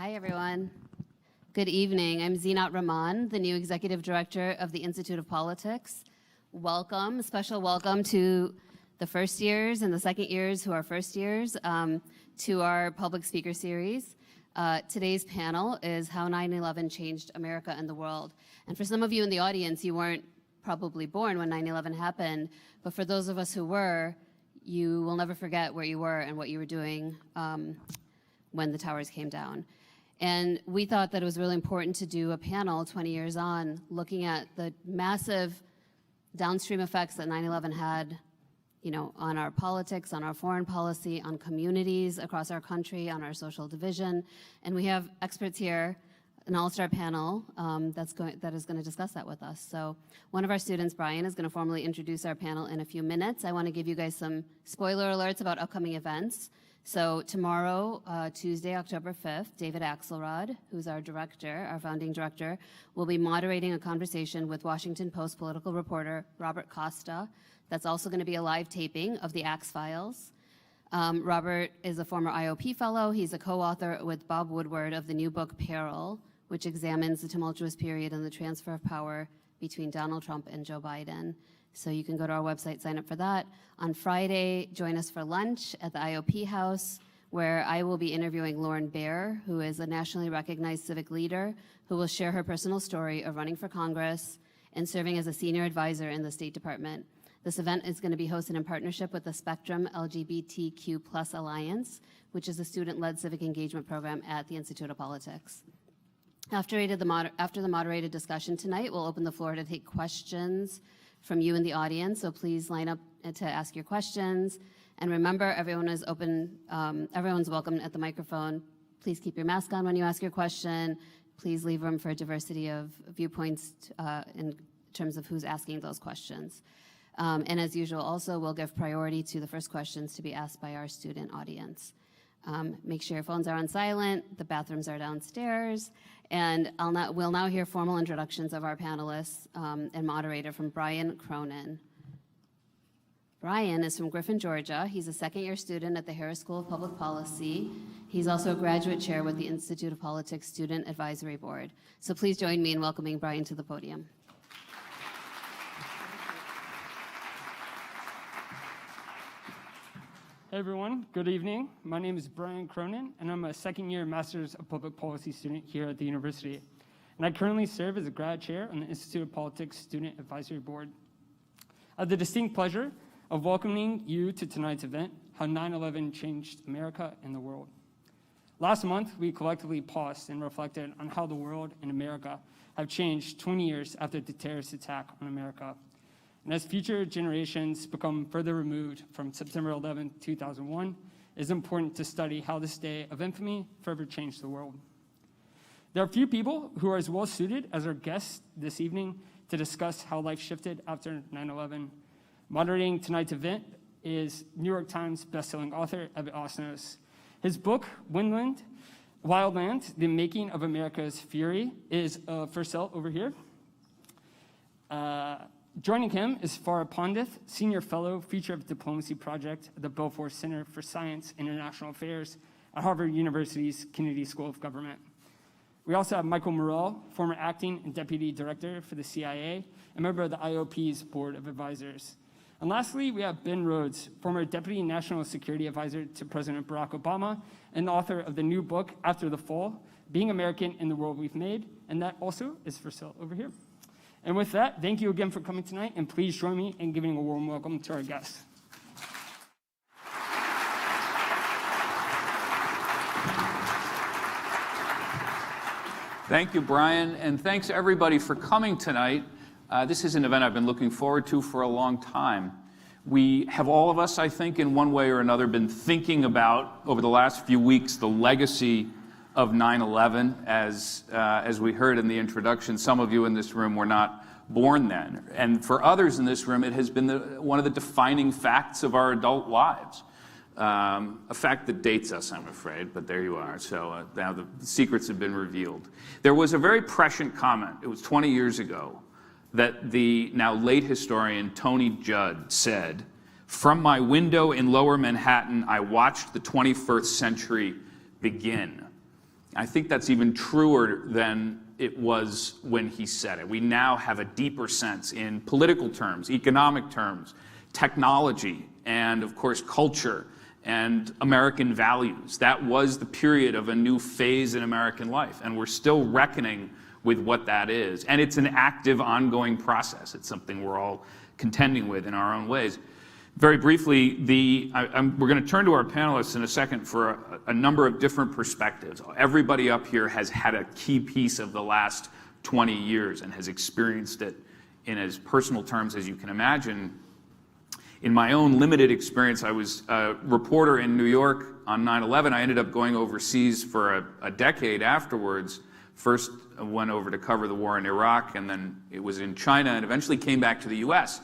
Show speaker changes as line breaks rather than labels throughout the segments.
Hi, everyone. Good evening. I'm Zinat Rahman, the new Executive Director of the Institute of Politics. Welcome, special welcome to the first years and the second years who are first years to our public speaker series. Today's panel is How 9/11 Changed America and the World. And for some of you in the audience, you weren't probably born when 9/11 happened, but for those of us who were, you will never forget where you were and what you were doing when the towers came down. And we thought that it was really important to do a panel 20 years on, looking at the massive downstream effects that 9/11 had, on our politics, on our foreign policy, on communities across our country, on our social division. And we have experts here, an all-star panel that is going to discuss that with us. So one of our students, Brian, is going to formally introduce our panel in a few minutes. I want to give you guys some spoiler alerts about upcoming events. So tomorrow, Tuesday, October 5th, David Axelrod, who's our director, our founding director, will be moderating a conversation with Washington Post political reporter Robert Costa. That's also going to be a live taping of the Axe Files. Robert is a former IOP fellow. He's a co-author with Bob Woodward of the new book Peril, which examines the tumultuous period and the transfer of power between Donald Trump and Joe Biden. So you can go to our website, sign up for that. On Friday, join us for lunch at the IOP House, where I will be interviewing Lauren Baer, who is a nationally recognized civic leader, who will share her personal story of running for Congress and serving as a senior advisor in the State Department. This event is going to be hosted in partnership with the Spectrum LGBTQ+ Alliance, which is a student-led civic engagement program at the Institute of Politics. After the moderated discussion tonight, we'll open the floor to take questions from you in the audience, so please line up to ask your questions. And remember, everyone's welcome at the microphone. Please keep your mask on when you ask your question. Please leave room for a diversity of viewpoints in terms of who's asking those questions. And as usual, also, we'll give priority to the first questions to be asked by our student audience. Make sure your phones are on silent, the bathrooms are downstairs, and we'll now hear formal introductions of our panelists and moderator from Brian Cronin. Brian is from Griffin, Georgia. He's a second-year student at the Harris School of Public Policy. He's also a graduate chair with the Institute of Politics Student Advisory Board. So please join me in welcoming Brian to the podium.
Hey everyone, good evening. My name is Brian Cronin, and I'm a second-year Master's of Public Policy student here at the university. And I currently serve as a grad chair on the Institute of Politics Student Advisory Board. I have the distinct pleasure of welcoming you to tonight's event, How 9/11 Changed America and the World. Last month, we collectively paused and reflected on how the world and America have changed 20 years after the terrorist attack on America. And as future generations become further removed from September 11, 2001, it is important to study how this day of infamy forever changed the world. There are few people who are as well suited as our guests this evening to discuss how life shifted after 9/11. Moderating tonight's event is New York Times bestselling author Evan Osnos. His book, Wildland, The Making of America's Fury, is for sale over here. Joining him is Farah Pandith, Senior Fellow, Future of Diplomacy Project at the Belfer Center for Science and International Affairs at Harvard University's Kennedy School of Government. We also have Michael Morell, former acting and deputy director for the CIA, and member of the IOP's Board of Advisors. And lastly, we have Ben Rhodes, former deputy national security advisor to President Barack Obama, and the author of the new book, After the Fall, Being American in the World We've Made, and that also is for sale over here. And with that, thank you again for coming tonight, and please join me in giving a warm welcome to our guests.
Thank you, Brian, and thanks everybody for coming tonight. This is an event I've been looking forward to for a long time. We have all of us, I think, in one way or another, been thinking about, over the last few weeks, the legacy of 9/11. As we heard in the introduction, some of you in this room were not born then. And for others in this room, it has been one of the defining facts of our adult lives. A fact that dates us, I'm afraid, but there you are. So now the secrets have been revealed. There was a very prescient comment, it was 20 years ago, that the now late historian Tony Judd said, "From my window in lower Manhattan, I watched the 21st century begin." I think that's even truer than it was when he said it. We now have a deeper sense in political terms, economic terms, technology, and of course culture and American values. That was the period of a new phase in American life, and we're still reckoning with what that is. And it's an active, ongoing process. It's something we're all contending with in our own ways. Very briefly, we're going to turn to our panelists in a second for a number of different perspectives. Everybody up here has had a key piece of the last 20 years and has experienced it in as personal terms as you can imagine. In my own limited experience, I was a reporter in New York on 9/11. I ended up going overseas for a decade afterwards. First, I went over to cover the war in Iraq, and then it was in China, and eventually came back to the US.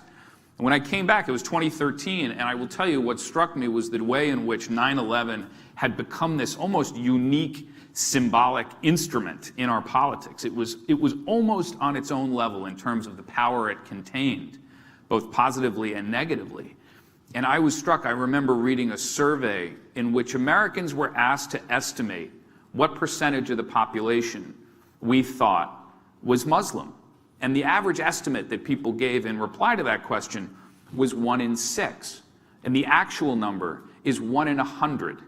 And when I came back, it was 2013, and I will tell you what struck me was the way in which 9/11 had become this almost unique symbolic instrument in our politics. It was almost on its own level in terms of the power it contained, both positively and negatively. And I was struck, I remember reading a survey in which Americans were asked to estimate what percentage of the population we thought was Muslim. And the average estimate that people gave in reply to that question was 1 in 6. And the actual number is 1 in 100.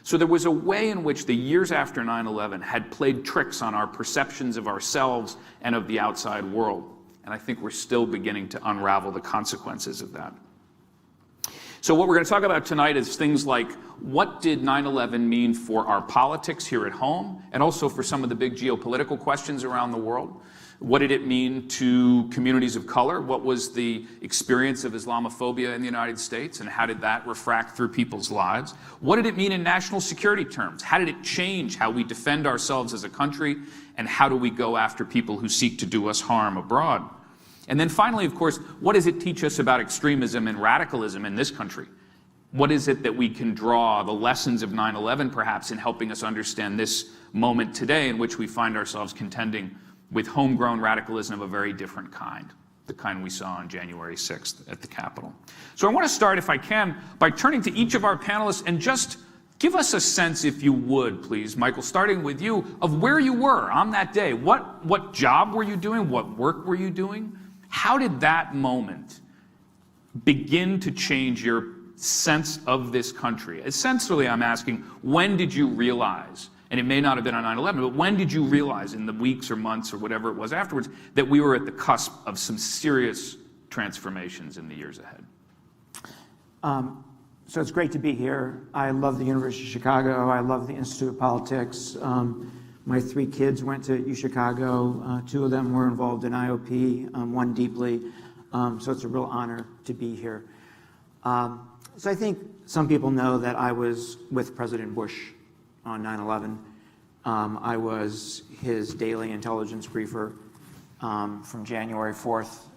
So there was a way in which the years after 9/11 had played tricks on our perceptions of ourselves and of the outside world. And I think we're still beginning to unravel the consequences of that. So what we're going to talk about tonight is things like, what did 9/11 mean for our politics here at home, and also for some of the big geopolitical questions around the world? What did it mean to communities of color? What was the experience of Islamophobia in the United States, and how did that refract through people's lives? What did it mean in national security terms? How did it change how we defend ourselves as a country, and how do we go after people who seek to do us harm abroad? And then finally, of course, what does it teach us about extremism and radicalism in this country? What is it that we can draw the lessons of 9/11 perhaps in helping us understand this moment today in which we find ourselves contending with homegrown radicalism of a very different kind, the kind we saw on January 6th at the Capitol. So I want to start, if I can, by turning to each of our panelists and just give us a sense, if you would, please, Michael, starting with you, of where you were on that day. What job were you doing? What work were you doing? How did that moment begin to change your sense of this country? Essentially, I'm asking, when did you realize, and it may not have been on 9/11, but when did you realize in the weeks or months or whatever it was afterwards that we were at the cusp of some serious transformations in the years ahead?
So it's great to be here. I love the University of Chicago. I love the Institute of Politics. My 3 kids went to UChicago. 2 of them were involved in IOP, one deeply. So it's a real honor to be here. So I think some people know that I was with President Bush on 9/11. I was his daily intelligence briefer from January 4th,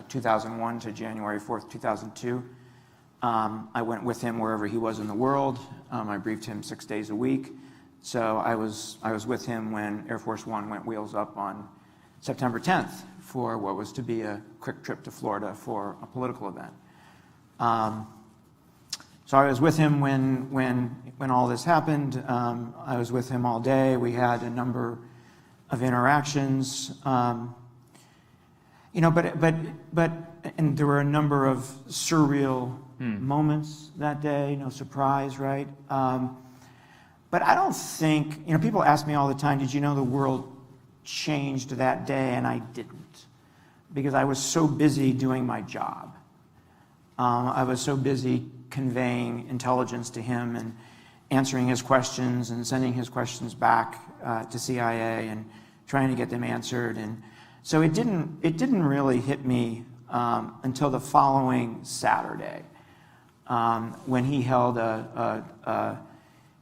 2001 to January 4th, 2002. I went with him wherever he was in the world. I briefed him 6 days a week. So I was with him when Air Force One went wheels up on September 10th for what was to be a quick trip to Florida for a political event. So I was with him when all this happened. I was with him all day. We had a number of interactions. But there were a number of surreal moments that day. No surprise, right? But I don't think, people ask me all the time, did you know the world changed that day? And I didn't, because I was so busy doing my job. I was so busy conveying intelligence to him and answering his questions and sending his questions back to CIA and trying to get them answered. And so it didn't really hit me until the following Saturday, when he held a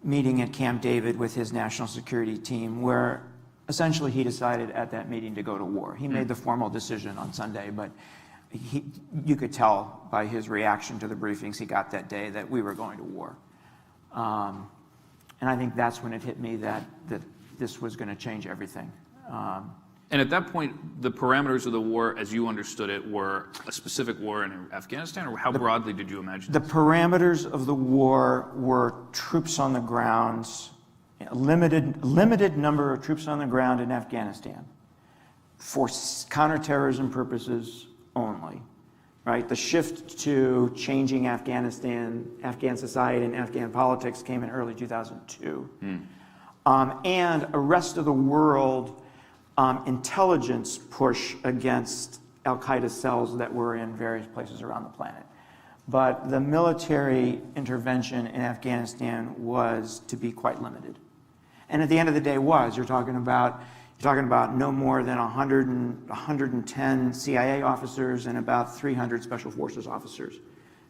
meeting at Camp David with his national security team, where essentially he decided at that meeting to go to war. He made the formal decision on Sunday, but you could tell by his reaction to the briefings he got that day that we were going to war. And I think that's when it hit me that this was going to change everything.
And at that point, the parameters of the war, as you understood it, were a specific war in Afghanistan, or how broadly did you imagine
the parameters of the war were troops on the ground a limited number of troops on the ground in Afghanistan for counterterrorism purposes only, right? The shift to changing Afghan society and Afghan politics came in early 2002. And a rest of the world intelligence push against al-Qaeda cells that were in various places around the planet. But the military intervention in Afghanistan was to be quite limited. And at the end of the day you're talking about no more than 110 CIA officers and about 300 Special Forces officers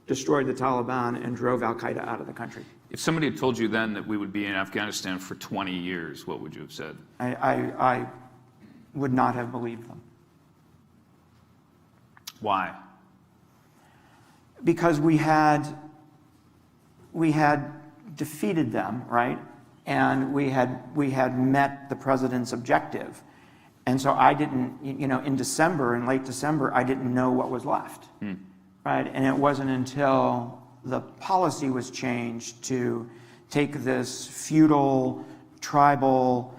destroyed the Taliban and drove al-Qaeda out of the country.
If somebody had told you then that we would be in Afghanistan for 20 years, what would you have said?
I would not have believed them.
Why?
Because we had defeated them, right? And we had met the president's objective. And so I didn't, in December, in late December, I didn't know what was left, right? And it wasn't until the policy was changed to take this feudal, tribal,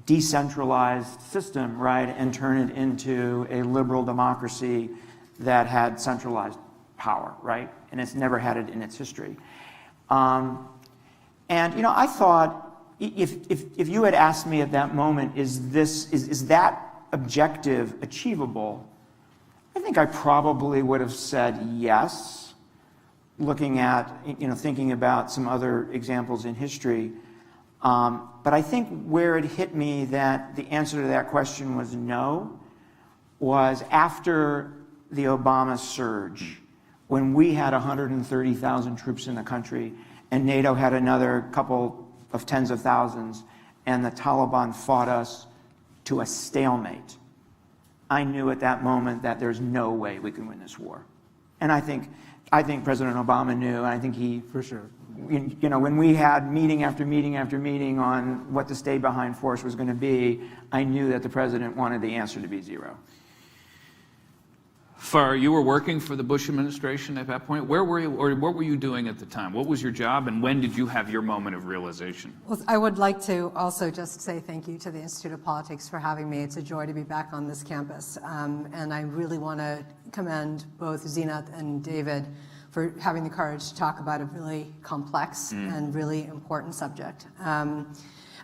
decentralized system, right, and turn it into a liberal democracy that had centralized power, right? And it's never had it in its history. And I thought, if you had asked me at that moment, is that objective achievable? I think I probably would have said yes, looking at, thinking about some other examples in history. But I think where it hit me that the answer to that question was no, was after the Obama surge, when we had 130,000 troops in the country and NATO had another couple of tens of thousands, and the Taliban fought us to a stalemate. I knew at that moment that there's no way we can win this war. And I think President Obama knew, and I think he,
For sure.
When we had meeting after meeting after meeting on what the stay-behind force was going to be, I knew that the president wanted the answer to be zero.
Farah, you were working for the Bush administration at that point. Where were you, or what were you doing at the time? What was your job, and when did you have your moment of realization?
Well, I would like to also just say thank you to the Institute of Politics for having me. It's a joy to be back on this campus. And I really want to commend both Zinat and David for having the courage to talk about a really complex and really important subject.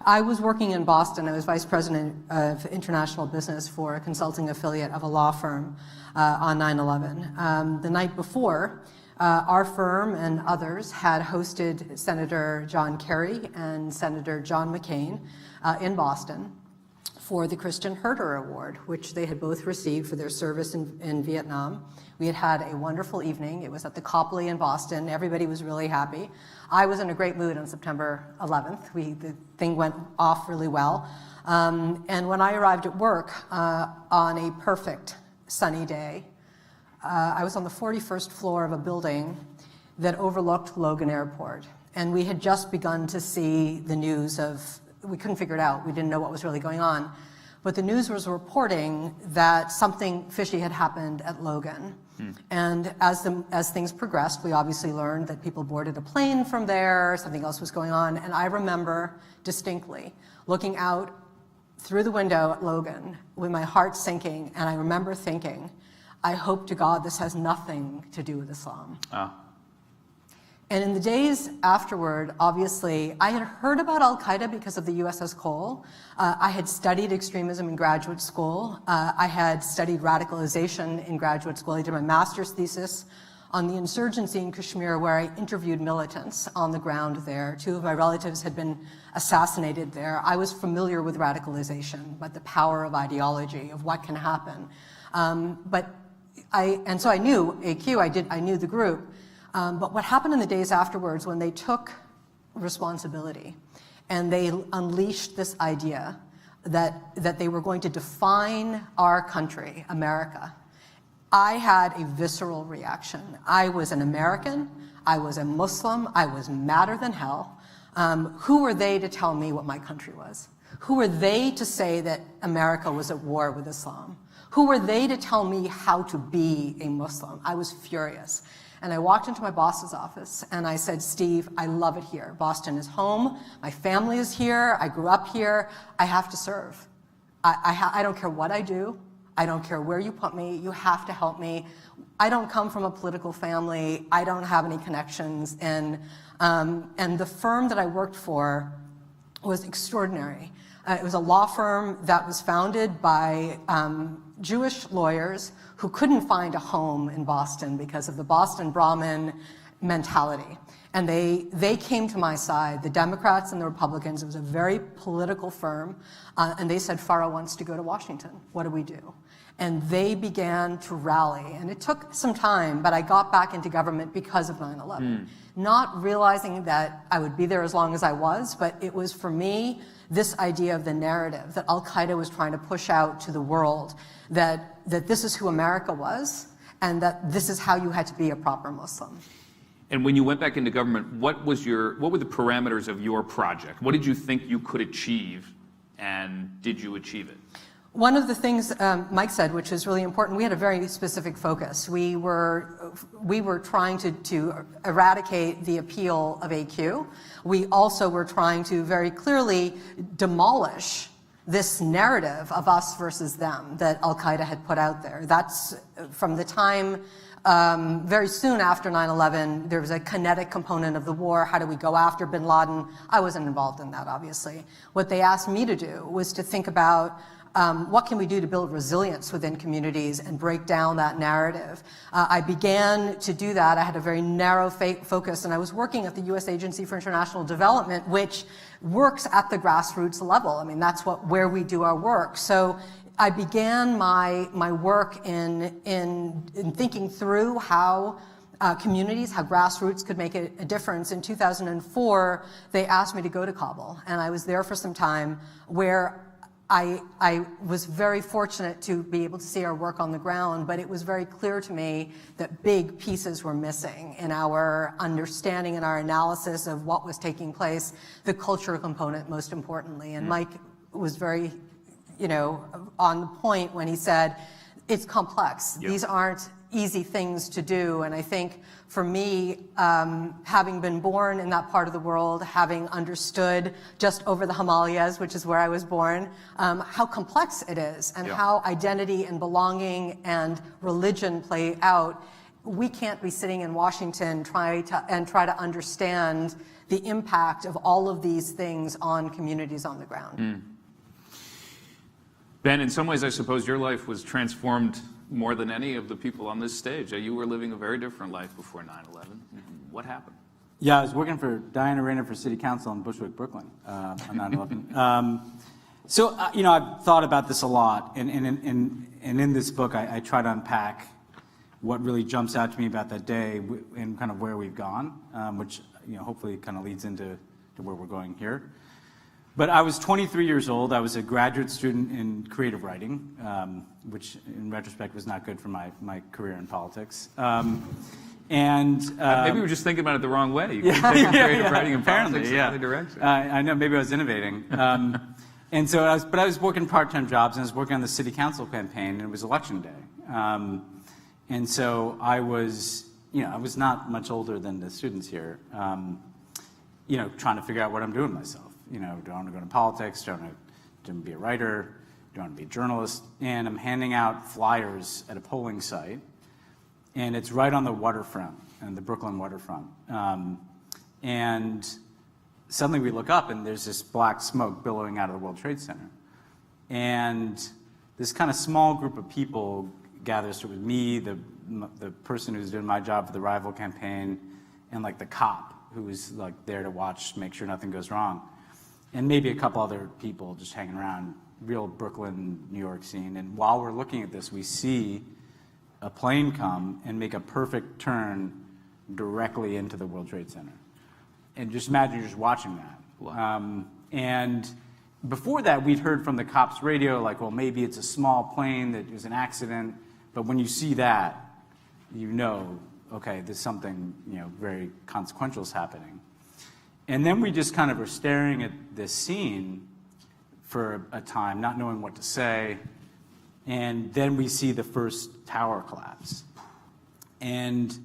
I was working in Boston. I was vice president of international business for a consulting affiliate of a law firm on 9/11. The night before, our firm and others had hosted Senator John Kerry and Senator John McCain in Boston for the Christian Herter Award, which they had both received for their service in Vietnam. We had had a wonderful evening. It was at the Copley in Boston. Everybody was really happy. I was in a great mood on September 11th. The thing went off really well. And when I arrived at work on a perfect sunny day, I was on the 41st floor of a building that overlooked Logan Airport. And we had just begun to see the news we couldn't figure it out. We didn't know what was really going on. But the news was reporting that something fishy had happened at Logan. And as things progressed, we obviously learned that people boarded a plane from there, something else was going on. And I remember distinctly looking out through the window at Logan with my heart sinking, and I remember thinking, I hope to God this has nothing to do with Islam. And in the days afterward, obviously, I had heard about al-Qaeda because of the USS Cole. I had studied extremism in graduate school. I had studied radicalization in graduate school. I did my master's thesis on the insurgency in Kashmir, where I interviewed militants on the ground there. 2 of my relatives had been assassinated there. I was familiar with radicalization, but the power of ideology, of what can happen. And so I knew AQ, I knew the group. But what happened in the days afterwards, when they took responsibility and they unleashed this idea that they were going to define our country, America, I had a visceral reaction. I was an American, I was a Muslim, I was madder than hell. Who were they to tell me what my country was? Who were they to say that America was at war with Islam? Who were they to tell me how to be a Muslim? I was furious. And I walked into my boss's office and I said, Steve, I love it here. Boston is home. My family is here. I grew up here. I have to serve. I don't care what I do. I don't care where you put me. You have to help me. I don't come from a political family. I don't have any connections. And the firm that I worked for was extraordinary. It was a law firm that was founded by Jewish lawyers who couldn't find a home in Boston because of the Boston Brahmin mentality. And they came to my side, the Democrats and the Republicans. It was a very political firm. And they said, Farah wants to go to Washington. What do we do? And they began to rally. And it took some time, but I got back into government because of 9/11. Not realizing that I would be there as long as I was, but it was for me this idea of the narrative that Al-Qaeda was trying to push out to the world, that this is who America was, and that this is how you had to be a proper Muslim.
And when you went back into government, what were the parameters of your project? What did you think you could achieve, and did you achieve it?
One of the things Mike said, which is really important, we had a very specific focus. We were trying to eradicate the appeal of AQ. We also were trying to very clearly demolish this narrative of us versus them that Al-Qaeda had put out there. That's from the time, very soon after 9/11, there was a kinetic component of the war. How do we go after bin Laden? I wasn't involved in that, obviously. What they asked me to do was to think about what can we do to build resilience within communities and break down that narrative? I began to do that. I had a very narrow focus, and I was working at the U.S. Agency for International Development, which works at the grassroots level. I mean, that's where we do our work. So I began my work in thinking through how communities, how grassroots could make a difference. In 2004, they asked me to go to Kabul, and I was there for some time, where I was very fortunate to be able to see our work on the ground, but it was very clear to me that big pieces were missing in our understanding and our analysis of what was taking place, the cultural component most importantly. And Mike was very, on the point when he said, it's complex.
Yeah.
These aren't easy things to do. And I think for me, having been born in that part of the world, having understood just over the Himalayas, which is where I was born, how complex it is and how identity and belonging and religion play out, we can't be sitting in Washington try to understand the impact of all of these things on communities on the ground.
Ben, in some ways, I suppose your life was transformed more than any of the people on this stage. You were living a very different life before 9/11. What happened?
Yeah, I was working for Diana Rayner for City Council in Bushwick, Brooklyn on 9/11. So, I've thought about this a lot, and in this book, I try to unpack what really jumps out to me about that day and kind of where we've gone, which hopefully kind of leads into where we're going here. But I was 23 years old. I was a graduate student in creative writing, which in retrospect was not good for my career in politics.
Maybe we're just thinking about it the wrong way. You can take creative writing and politics in other direction.
I know, maybe I was innovating. And so I was working part-time jobs, and I was working on the city council campaign, and it was election day. And so I was not much older than the students here, trying to figure out what I'm doing with myself. Do I want to go into politics? Do I want to be a writer? Do I want to be a journalist? And I'm handing out flyers at a polling site, and it's right on the waterfront, and the Brooklyn waterfront. And suddenly we look up, and there's this black smoke billowing out of the World Trade Center. And this kind of small group of people gathers with me, the person who's doing my job for the rival campaign, and like the cop who was like there to watch, make sure nothing goes wrong. And maybe a couple other people just hanging around, real Brooklyn, New York scene. And while we're looking at this, we see a plane come and make a perfect turn directly into the World Trade Center. And just imagine you're just watching that.
Wow.
And before that, we'd heard from the cops' radio, like, well, maybe it's a small plane that was an accident. But when you see that, okay, there's something, very consequential is happening. And then we just kind of are staring at this scene for a time, not knowing what to say. And then we see the first tower collapse. And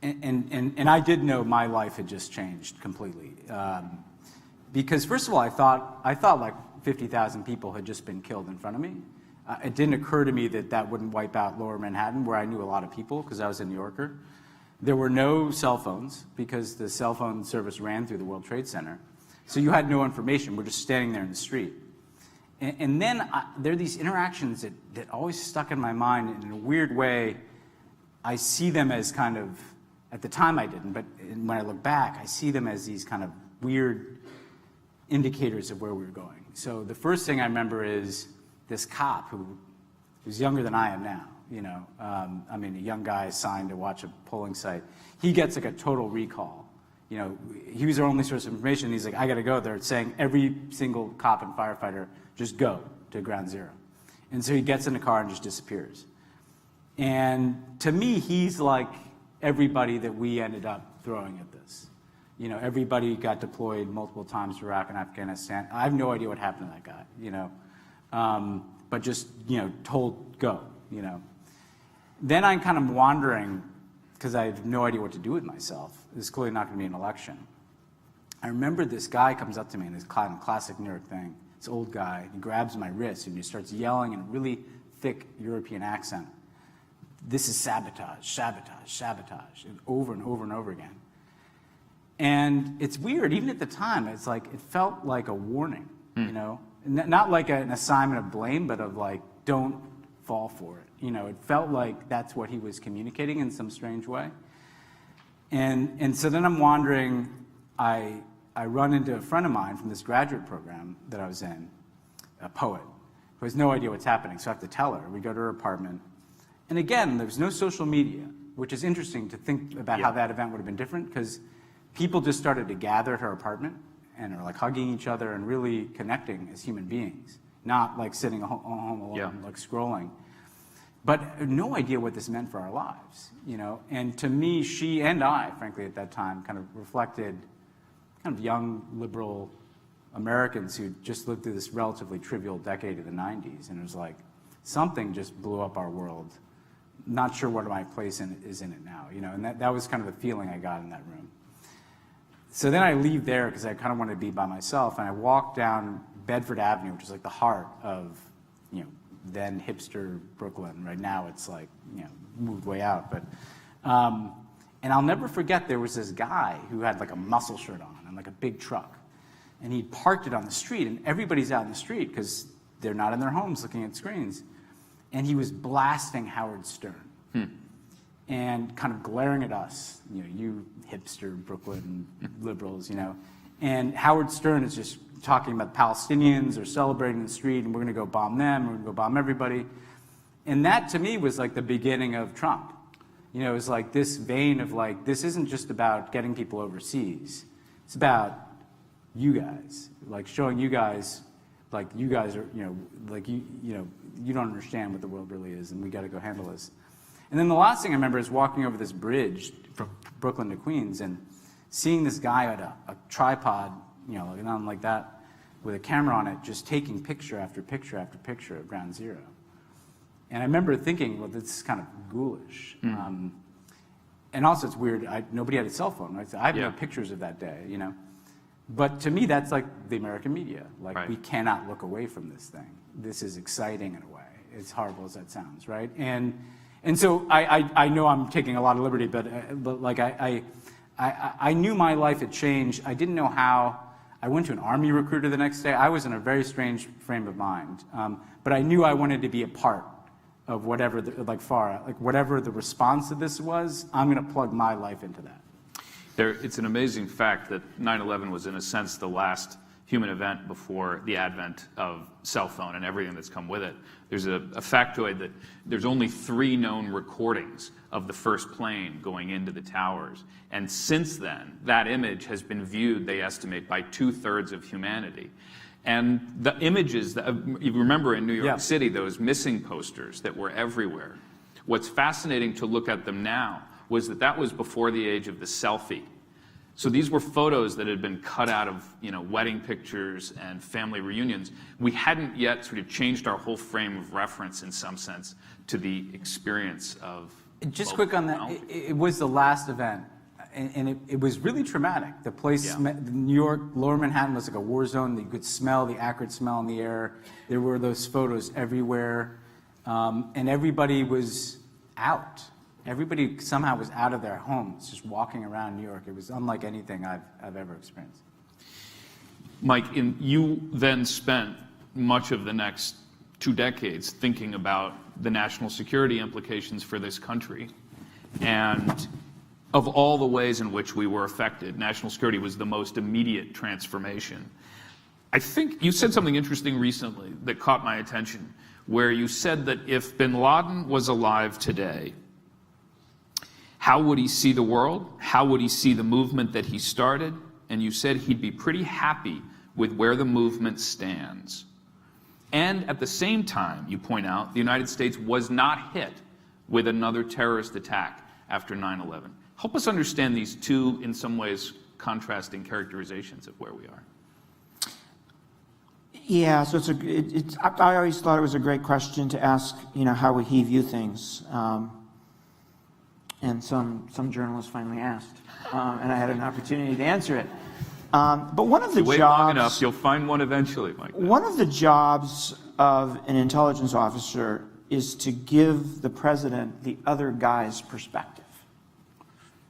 And I did know my life had just changed completely. Because first of all, I thought like 50,000 people had just been killed in front of me. It didn't occur to me that that wouldn't wipe out Lower Manhattan, where I knew a lot of people because I was a New Yorker. There were no cell phones because the cell phone service ran through the World Trade Center. So you had no information. We're just standing there in the street. And then there are these interactions that always stuck in my mind, and in a weird way, I see them as kind of, at the time I didn't, but when I look back, I see them as these kind of weird indicators of where we were going. So the first thing I remember is this cop who's younger than I am now, I mean, a young guy assigned to watch a polling site. He gets like a total recall. He was our only source of information. He's like, I got to go. They're saying every single cop and firefighter just go to ground zero. And so he gets in the car and just disappears. And to me, he's like everybody that we ended up throwing at this. Everybody got deployed multiple times to Iraq and Afghanistan. I have no idea what happened to that guy, but just, told go, Then I'm kind of wandering because I have no idea what to do with myself. There's clearly not going to be an election. I remember this guy comes up to me in this classic New York thing, this old guy, he grabs my wrist and he starts yelling in a really thick European accent. This is sabotage, sabotage, sabotage, and over and over and over again. And it's weird, even at the time, it's like, it felt like a warning, Not like an assignment of blame, but of like, don't fall for it. It felt like that's what he was communicating in some strange way. And so then I'm wandering, I run into a friend of mine from this graduate program that I was in, a poet, who has no idea what's happening, so I have to tell her. We go to her apartment. And again, there's no social media, which is interesting to think about how that event would have been different, because people just started to gather at her apartment and are like hugging each other and really connecting as human beings, not like sitting home alone, like scrolling. But no idea what this meant for our lives, And to me, she and I, frankly, at that time, kind of reflected kind of young, liberal Americans who just lived through this relatively trivial decade of the 90s. And it was like, something just blew up our world. Not sure what my place is in it now, And that was kind of the feeling I got in that room. So then I leave there because I kind of wanted to be by myself, and I walk down Bedford Avenue, which is like the heart of, then hipster Brooklyn. Right now it's like, moved way out. But, and I'll never forget, there was this guy who had like a muscle shirt on and like a big truck, and he parked it on the street, and everybody's out in the street because they're not in their homes looking at screens, and he was blasting Howard Stern. And kind of glaring at us, you hipster Brooklyn liberals, And Howard Stern is just talking about Palestinians or celebrating in the street, and we're going to go bomb them, we're going to go bomb everybody. And that, to me, was like the beginning of Trump. It was like this vein of like, this isn't just about getting people overseas. It's about you guys, like showing you guys, like you guys are, like you don't understand what the world really is, and we got to go handle this. And then the last thing I remember is walking over this bridge from Brooklyn to Queens and seeing this guy at a tripod, like that, with a camera on it, just taking picture after picture after picture of Ground Zero. And I remember thinking, well, this is kind of ghoulish. And also it's weird, nobody had a cell phone, right? So I have no pictures of that day, But to me, that's like the American media. Like, we cannot look away from this thing. This is exciting in a way, as horrible as that sounds, right? And so I know I'm taking a lot of liberty, but like I knew my life had changed. I didn't know how. I went to an Army recruiter the next day. I was in a very strange frame of mind, but I knew I wanted to be a part of whatever, like Farah, like whatever the response to this was. I'm going to plug my life into that.
It's an amazing fact that 9/11 was, in a sense, the last human event before the advent of cell phone and everything that's come with it. There's a factoid that there's only 3 known recordings of the first plane going into the towers. And since then, that image has been viewed, they estimate, by 2/3 of humanity. And the images, you remember in New York City, those missing posters that were everywhere. What's fascinating to look at them now was that was before the age of the selfie. So these were photos that had been cut out of, wedding pictures and family reunions. We hadn't yet sort of changed our whole frame of reference in some sense to the experience of
Just quick on that, it was the last event, and it was really traumatic. The place, New York, Lower Manhattan was like a war zone. You could smell the acrid smell in the air. There were those photos everywhere, and everybody was out. Everybody somehow was out of their homes, just walking around New York. It was unlike anything I've ever experienced.
Mike, you then spent much of the next 2 decades thinking about the national security implications for this country. And of all the ways in which we were affected, national security was the most immediate transformation. I think you said something interesting recently that caught my attention, where you said that if bin Laden was alive today, how would he see the world? How would he see the movement that he started? And you said he'd be pretty happy with where the movement stands. And at the same time, you point out, the United States was not hit with another terrorist attack after 9/11. Help us understand these two, in some ways, contrasting characterizations of where we are.
Yeah, so I always thought it was a great question to ask, how would he view things? And some journalists finally asked, and I had an opportunity to answer it. But one of the
If you wait
jobs,
long enough, you'll find one eventually, Mike.
one of the jobs of an intelligence officer is to give the president the other guy's perspective.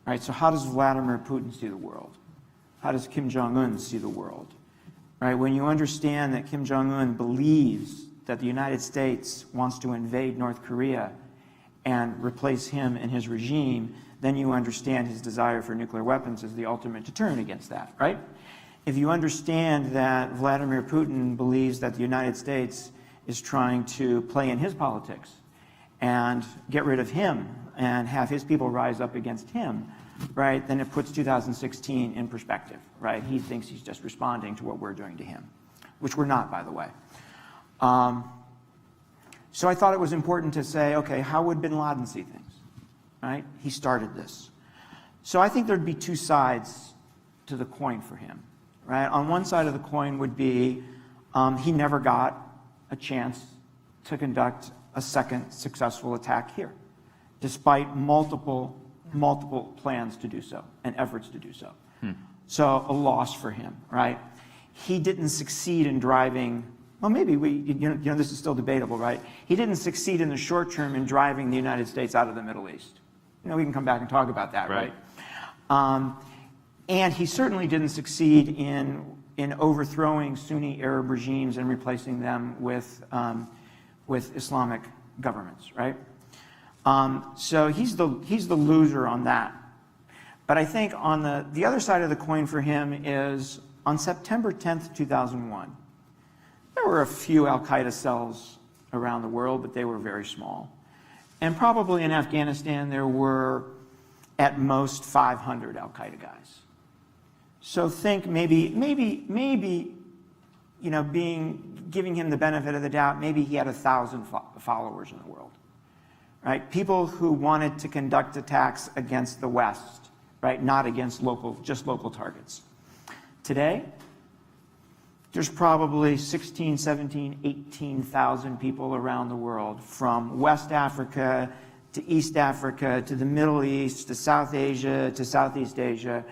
Right? So how does Vladimir Putin see the world? How does Kim Jong-un see the world? Right? When you understand that Kim Jong-un believes that the United States wants to invade North Korea and replace him and his regime, then you understand his desire for nuclear weapons as the ultimate deterrent against that, right? If you understand that Vladimir Putin believes that the United States is trying to play in his politics and get rid of him and have his people rise up against him, right, then it puts 2016 in perspective, right? He thinks he's just responding to what we're doing to him, which we're not, by the way. So I thought it was important to say, okay, how would bin Laden see things, right? He started this. So I think there'd be two sides to the coin for him, right? On one side of the coin would be he never got a chance to conduct a second successful attack here, despite multiple plans to do so and efforts to do so. So a loss for him, right? He didn't succeed in driving, well, maybe this is still debatable, right? He didn't succeed in the short term in driving the United States out of the Middle East. We can come back and talk about that, right? And he certainly didn't succeed in overthrowing Sunni Arab regimes and replacing them with Islamic governments, right? So he's the loser on that. But I think on the other side of the coin for him is on September 10th, 2001, there were a few al-Qaeda cells around the world, but they were very small. And probably in Afghanistan, there were at most 500 al-Qaeda guys. So think maybe, giving him the benefit of the doubt, maybe he had 1,000 followers in the world, right? People who wanted to conduct attacks against the West, right? Not against just local targets. Today, there's probably 16, 17, 18,000 people around the world, from West Africa to East Africa to the Middle East to South Asia to Southeast Asia,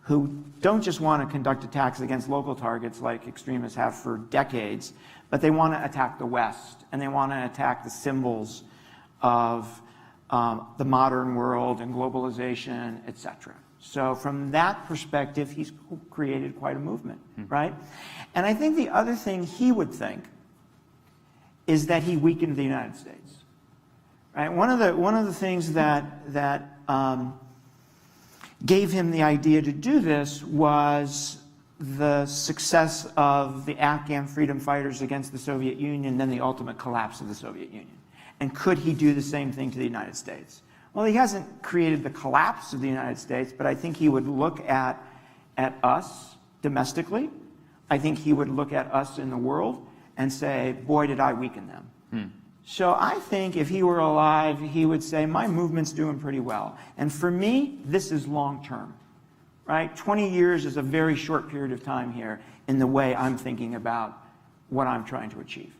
who don't just want to conduct attacks against local targets like extremists have for decades, but they want to attack the West, and they want to attack the symbols of the modern world and globalization, etc. So from that perspective, he's created quite a movement, right? And I think the other thing he would think is that he weakened the United States, right? One of the things that gave him the idea to do this was the success of the Afghan freedom fighters against the Soviet Union, and then the ultimate collapse of the Soviet Union. And could he do the same thing to the United States? Well, he hasn't created the collapse of the United States, but I think he would look at us domestically. I think he would look at us in the world and say, boy, did I weaken them. So I think if he were alive, he would say, my movement's doing pretty well. And for me, this is long term, right? 20 years is a very short period of time here in the way I'm thinking about what I'm trying to achieve.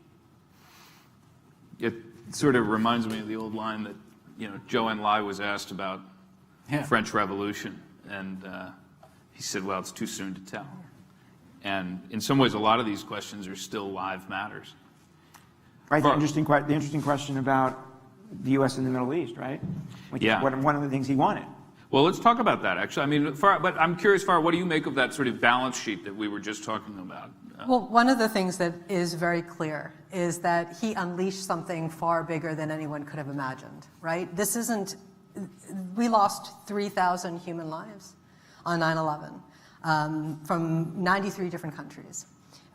It sort of reminds me of the old line that Zhou Enlai was asked about
Yeah.
French Revolution, and he said, well, it's too soon to tell. And in some ways, a lot of these questions are still live matters.
Right, the interesting question about the U.S. in the Middle East, right? Which is one of the things he wanted.
Well, let's talk about that, actually. I mean, but I'm curious, Farah, what do you make of that sort of balance sheet that we were just talking about?
Well, one of the things that is very clear is that he unleashed something far bigger than anyone could have imagined, right? We lost 3,000 human lives on 9/11 from 93 different countries.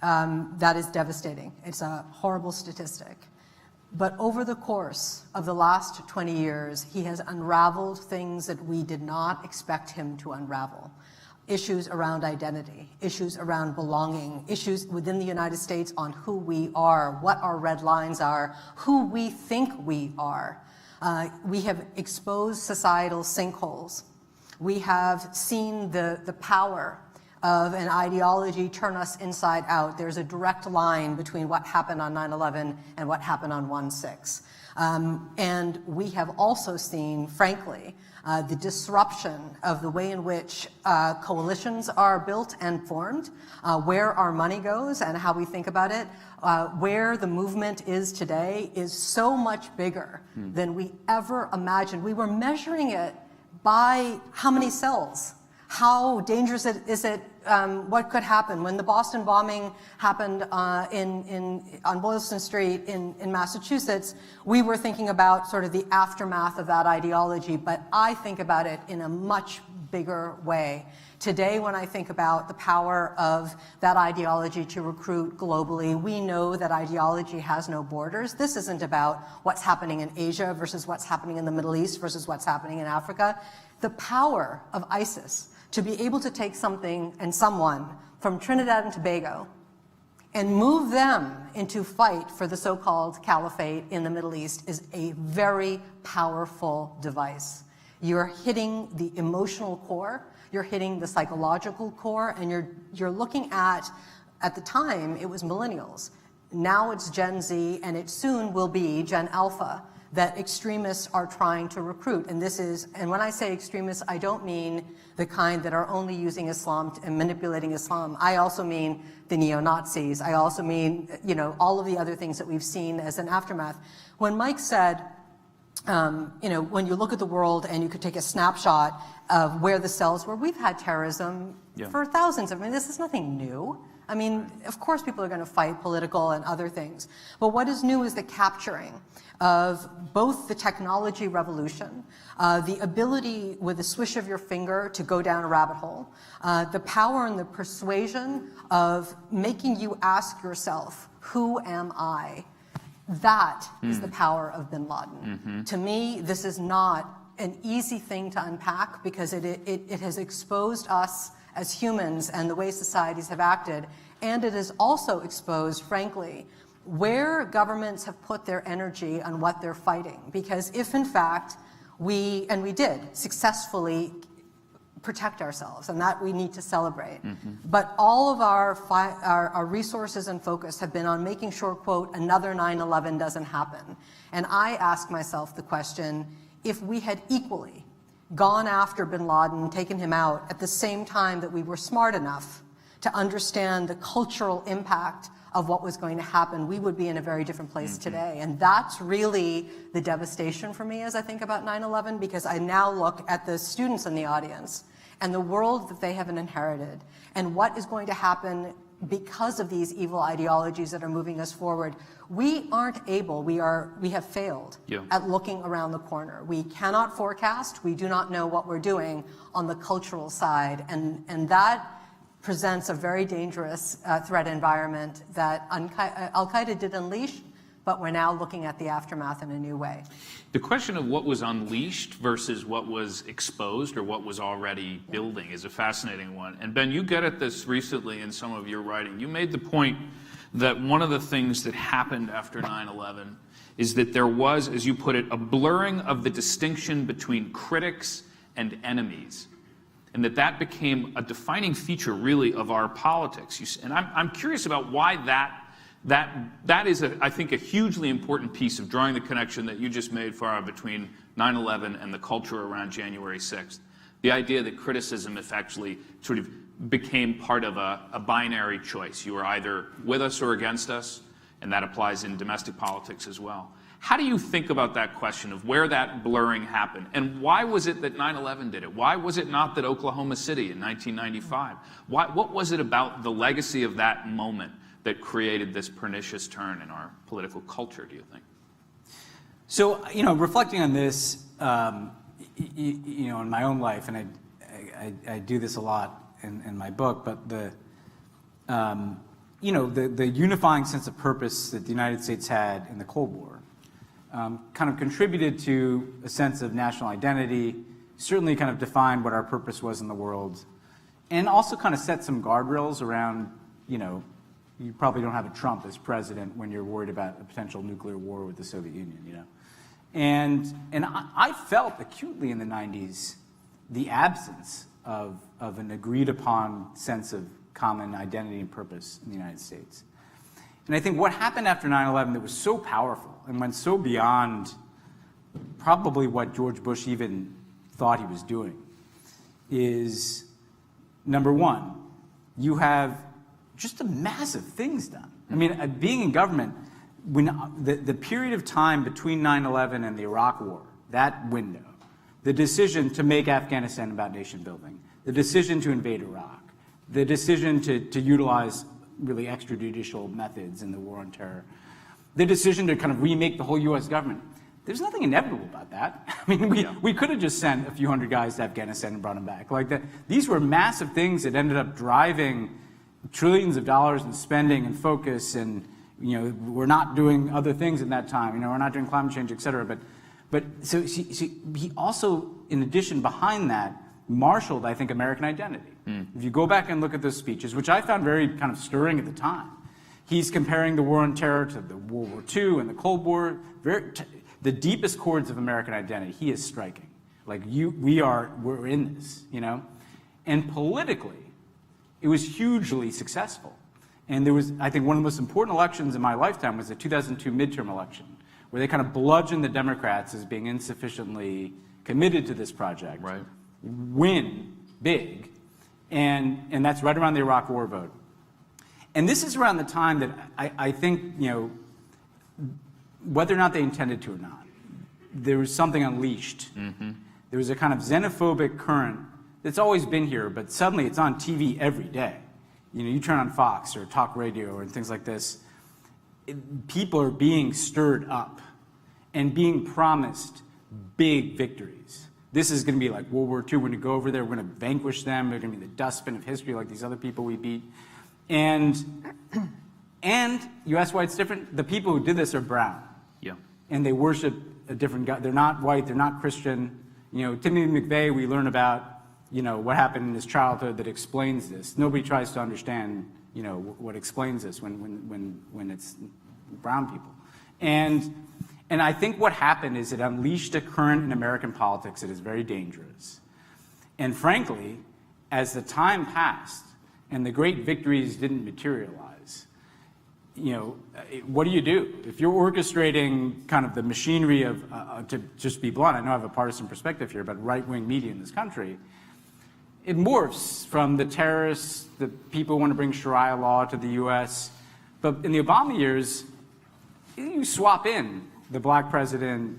That is devastating. It's a horrible statistic. But over the course of the last 20 years, he has unraveled things that we did not expect him to unravel. Issues around identity, issues around belonging, issues within the United States on who we are, what our red lines are, who we think we are. We have exposed societal sinkholes. We have seen the power of an ideology turn us inside out. There's a direct line between what happened on 9/11 and what happened on 1/6. And we have also seen, frankly, the disruption of the way in which coalitions are built and formed, where our money goes and how we think about it, where the movement is today is so much bigger than we ever imagined. We were measuring it by how many cells. How dangerous is it? What could happen when the Boston bombing happened on Boylston Street in Massachusetts? We were thinking about sort of the aftermath of that ideology, but I think about it in a much bigger way. Today, when I think about the power of that ideology to recruit globally, we know that ideology has no borders. This isn't about what's happening in Asia versus what's happening in the Middle East versus what's happening in Africa. The power of ISIS to be able to take something and someone from Trinidad and Tobago and move them into fight for the so-called caliphate in the Middle East is a very powerful device. You're hitting the emotional core, you're hitting the psychological core, and you're looking at the time, it was millennials. Now it's Gen Z, and it soon will be Gen Alpha that extremists are trying to recruit. And when I say extremists, I don't mean the kind that are only using Islam and manipulating Islam. I also mean the neo-Nazis. I also mean, all of the other things that we've seen as an aftermath. When Mike said, when you look at the world and you could take a snapshot of where the cells were, we've had terrorism for thousands. This is nothing new. Of course people are going to fight political and other things. But what is new is the capturing of both the technology revolution, the ability with a swish of your finger to go down a rabbit hole, the power and the persuasion of making you ask yourself, who am I? That is the power of bin Laden. To me, this is not an easy thing to unpack because it has exposed us as humans and the way societies have acted, and it has also exposed, frankly, where governments have put their energy on what they're fighting. Because if in fact we did successfully protect ourselves, and that we need to celebrate. But all of our resources and focus have been on making sure, quote, another 9/11 doesn't happen. And I ask myself the question, if we had equally gone after bin Laden, taken him out, at the same time that we were smart enough to understand the cultural impact of what was going to happen, we would be in a very different place today. And that's really the devastation for me as I think about 9/11, because I now look at the students in the audience and the world that they have inherited and what is going to happen because of these evil ideologies that are moving us forward. We aren't able, we have failed at looking around the corner. We cannot forecast, we do not know what we're doing on the cultural side, and that presents a very dangerous threat environment that Al-Qaeda did unleash, but we're now looking at the aftermath in a new way.
The question of what was unleashed versus what was exposed or what was already building is a fascinating one. And Ben, you get at this recently in some of your writing. You made the point that one of the things that happened after 9/11 is that there was, as you put it, a blurring of the distinction between critics and enemies, and that became a defining feature really of our politics. And I'm curious about why that That is, I think, a hugely important piece of drawing the connection that you just made, Farah, between 9/11 and the culture around January 6th. The idea that criticism actually sort of became part of a binary choice. You were either with us or against us, and that applies in domestic politics as well. How do you think about that question of where that blurring happened? And why was it that 9/11 did it? Why was it not that Oklahoma City in 1995? What was it about the legacy of that moment that created this pernicious turn in our political culture, do you think?
So, reflecting on this, in my own life, and I do this a lot in my book, but the unifying sense of purpose that the United States had in the Cold War kind of contributed to a sense of national identity, certainly kind of defined what our purpose was in the world, and also kind of set some guardrails around, you probably don't have a Trump as president when you're worried about a potential nuclear war with the Soviet Union, And I felt acutely in the 90s the absence of an agreed upon sense of common identity and purpose in the United States. And I think what happened after 9/11 that was so powerful and went so beyond probably what George Bush even thought he was doing is, number one, you have just a massive things done. I mean, being in government, when the period of time between 9/11 and the Iraq War, that window, the decision to make Afghanistan about nation building, the decision to invade Iraq, the decision to utilize really extrajudicial methods in the war on terror, the decision to kind of remake the whole U.S. government. There's nothing inevitable about that. I mean, we could have just sent a few hundred guys to Afghanistan and brought them back. Like that. These were massive things that ended up driving trillions of dollars in spending and focus, and we're not doing other things in that time. We're not doing climate change, et cetera. But so he also, in addition, behind that, marshaled, I think, American identity. If you go back and look at those speeches, which I found very kind of stirring at the time, he's comparing the war on terror to the World War II and the Cold War. The deepest chords of American identity, he is striking. Like we're in this, And politically, it was hugely successful. And there was, I think, one of the most important elections in my lifetime was the 2002 midterm election, where they kind of bludgeoned the Democrats as being insufficiently committed to this project.
Right.
Win big, and that's right around the Iraq War vote. And this is around the time that I think, whether or not they intended to or not, there was something unleashed. Mm-hmm. There was a kind of xenophobic current that's always been here, but suddenly it's on TV every day. You turn on Fox or talk radio or things like this, people are being stirred up and being promised big victories. This is going to be like World War II. We're going to go over there. We're going to vanquish them. They're going to be the dustbin of history like these other people we beat. And you ask why it's different? The people who did this are brown.
Yeah.
And they worship a different God. They're not white. They're not Christian. Timothy McVeigh, we learn about, what happened in his childhood that explains this. Nobody tries to understand, what explains this when it's brown people. And I think what happened is it unleashed a current in American politics that is very dangerous. And frankly, as the time passed and the great victories didn't materialize, what do you do? If you're orchestrating kind of the machinery of, to just be blunt, I know I have a partisan perspective here, but right-wing media in this country, it morphs from the terrorists, the people who want to bring Sharia law to the U.S. But in the Obama years, you swap in the black president,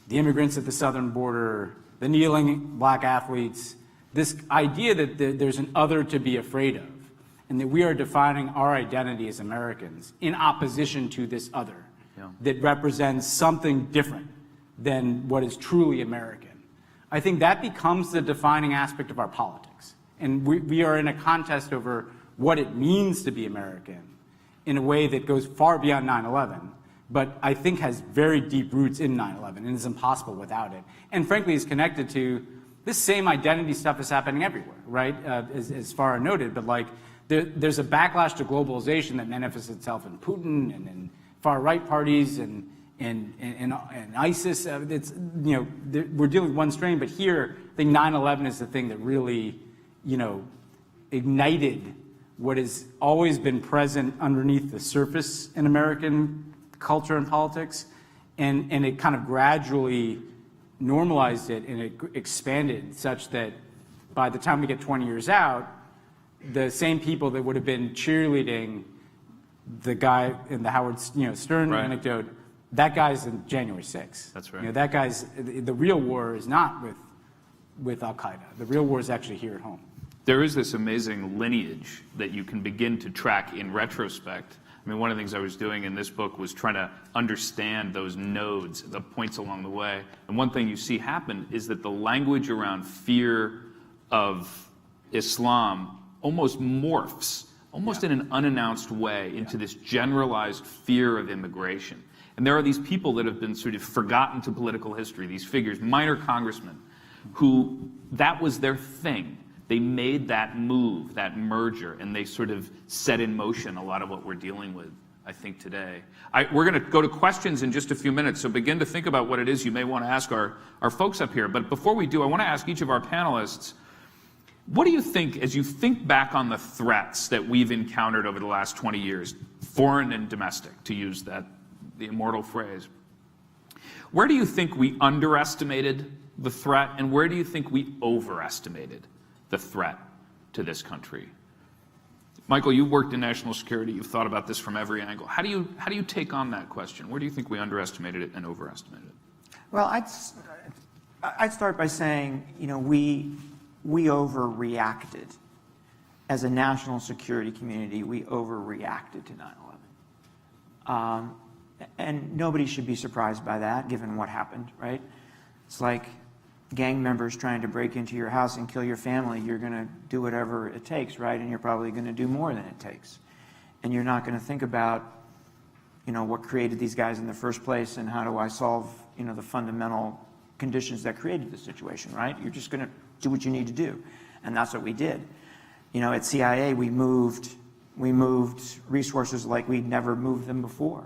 the immigrants at the southern border, the kneeling black athletes, this idea that there's an other to be afraid of, and that we are defining our identity as Americans in opposition to this other that represents something different than what is truly American. I think that becomes the defining aspect of our politics. And we are in a contest over what it means to be American in a way that goes far beyond 9/11, but I think has very deep roots in 9/11 and is impossible without it. And frankly, is connected to this same identity stuff is happening everywhere, right? As Farah noted, but like there's a backlash to globalization that manifests itself in Putin and in far-right parties and ISIS. It's, we're dealing with one strain, but here I think 9/11 is the thing that really, ignited what has always been present underneath the surface in American culture and politics, and it kind of gradually normalized it and it expanded such that by the time we get 20 years out, the same people that would have been cheerleading the guy in the Howard Stern
Right.
anecdote, that guy's in January 6th.
That's right.
You know, that guy's, the real war is not with Al-Qaeda. The real war is actually here at home.
There is this amazing lineage that you can begin to track in retrospect. I mean, one of the things I was doing in this book was trying to understand those nodes, the points along the way. And one thing you see happen is that the language around fear of Islam almost morphs, almost in an unannounced way, into this generalized fear of immigration. And there are these people that have been sort of forgotten to political history, these figures, minor congressmen, who that was their thing. They made that move, that merger, and they sort of set in motion a lot of what we're dealing with, I think, today. We're going to go to questions in just a few minutes, so begin to think about what it is you may want to ask our folks up here. But before we do, I want to ask each of our panelists, what do you think, as you think back on the threats that we've encountered over the last 20 years, foreign and domestic, to use the immortal phrase, where do you think we underestimated the threat, and where do you think we overestimated the threat to this country? Michael, you've worked in national security. You've thought about this from every angle. How do you take on that question? Where do you think we underestimated it and overestimated it?
Well, I'd start by saying, we overreacted. As a national security community, we overreacted to 9/11. And nobody should be surprised by that, given what happened, right? It's like gang members trying to break into your house and kill your family. You're going to do whatever it takes, right? And you're probably going to do more than it takes. And you're not going to think about, what created these guys in the first place and how do I solve, the fundamental conditions that created the situation, right? You're just going to do what you need to do. And that's what we did. At CIA, we moved resources like we'd never moved them before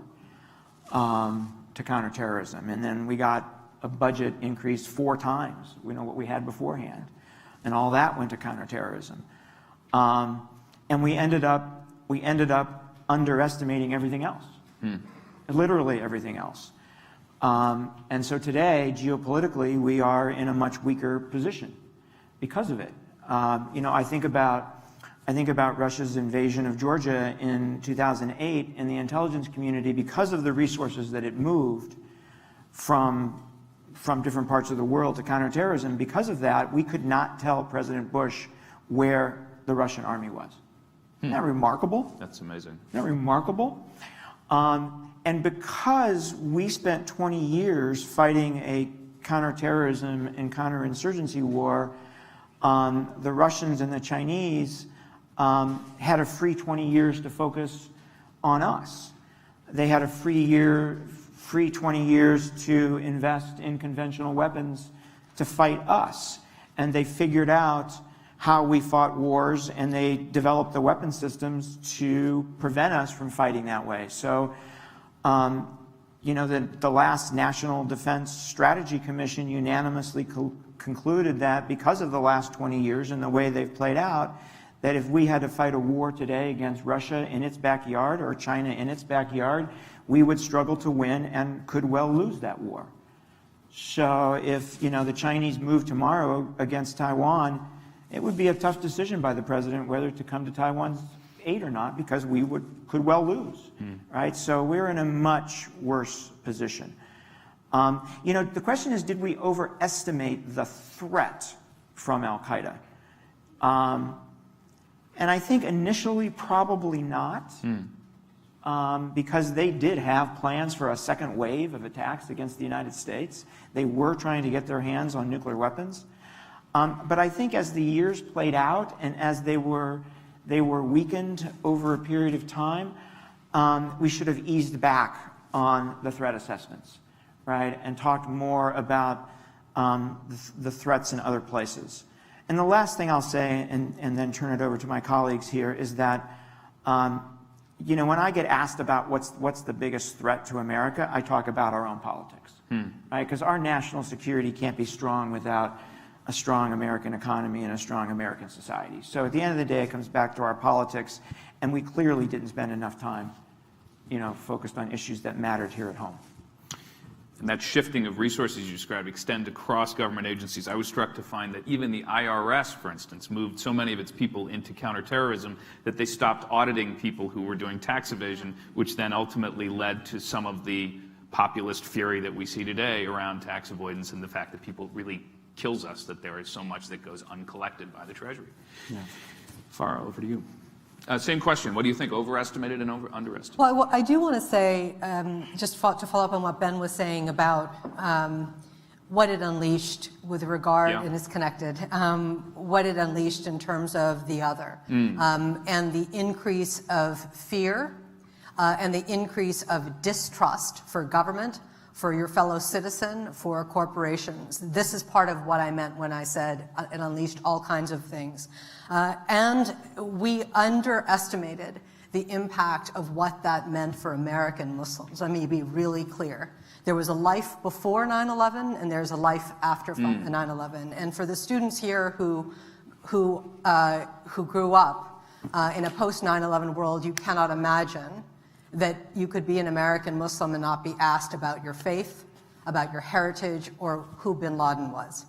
to counterterrorism. And then we got a budget increase 4 times, what we had beforehand. And all that went to counterterrorism. And we ended up underestimating everything else. Literally everything else. And so today, geopolitically, we are in a much weaker position because of it. I think about Russia's invasion of Georgia in 2008, and the intelligence community, because of the resources that it moved from different parts of the world to counterterrorism, because of that, we could not tell President Bush where the Russian army was. Isn't that remarkable?
That's amazing.
Isn't that remarkable? And because we spent 20 years fighting a counterterrorism and counterinsurgency war, the Russians and the Chinese had a free 20 years to focus on us. They had a free 20 years to invest in conventional weapons to fight us. And they figured out how we fought wars, and they developed the weapon systems to prevent us from fighting that way. So, the last National Defense Strategy Commission unanimously concluded that because of the last 20 years and the way they've played out, that if we had to fight a war today against Russia in its backyard or China in its backyard, we would struggle to win and could well lose that war. So if, the Chinese move tomorrow against Taiwan, it would be a tough decision by the president whether to come to Taiwan's aid or not, because we could well lose, right? So we're in a much worse position. The question is, did we overestimate the threat from Al-Qaeda? And I think initially probably not, because they did have plans for a second wave of attacks against the United States. They were trying to get their hands on nuclear weapons. But I think as the years played out and as they were weakened over a period of time, we should have eased back on the threat assessments, right, and talked more about the threats in other places. And the last thing I'll say, and then turn it over to my colleagues here, is that when I get asked about what's the biggest threat to America, I talk about our own politics, right? Because our national security can't be strong without a strong American economy and a strong American society. So at the end of the day, it comes back to our politics, and we clearly didn't spend enough time, focused on issues that mattered here at home.
And that shifting of resources you described extend across government agencies. I was struck to find that even the IRS, for instance, moved so many of its people into counterterrorism that they stopped auditing people who were doing tax evasion, which then ultimately led to some of the populist fury that we see today around tax avoidance and the fact that people really kills us that there is so much that goes uncollected by the Treasury. Yeah. Farah, over to you. Same question. What do you think, overestimated and underestimated?
Well, I do want to say, just to follow up on what Ben was saying about what it unleashed with regard, and it's connected, what it unleashed in terms of the other, and the increase of fear, and the increase of distrust for government, for your fellow citizen, for corporations. This is part of what I meant when I said it unleashed all kinds of things. And we underestimated the impact of what that meant for American Muslims. Let me be really clear. There was a life before 9/11 and there's a life after 9/11. And for the students here who grew up in a post 9/11 world, you cannot imagine that you could be an American Muslim and not be asked about your faith, about your heritage, or who bin Laden was.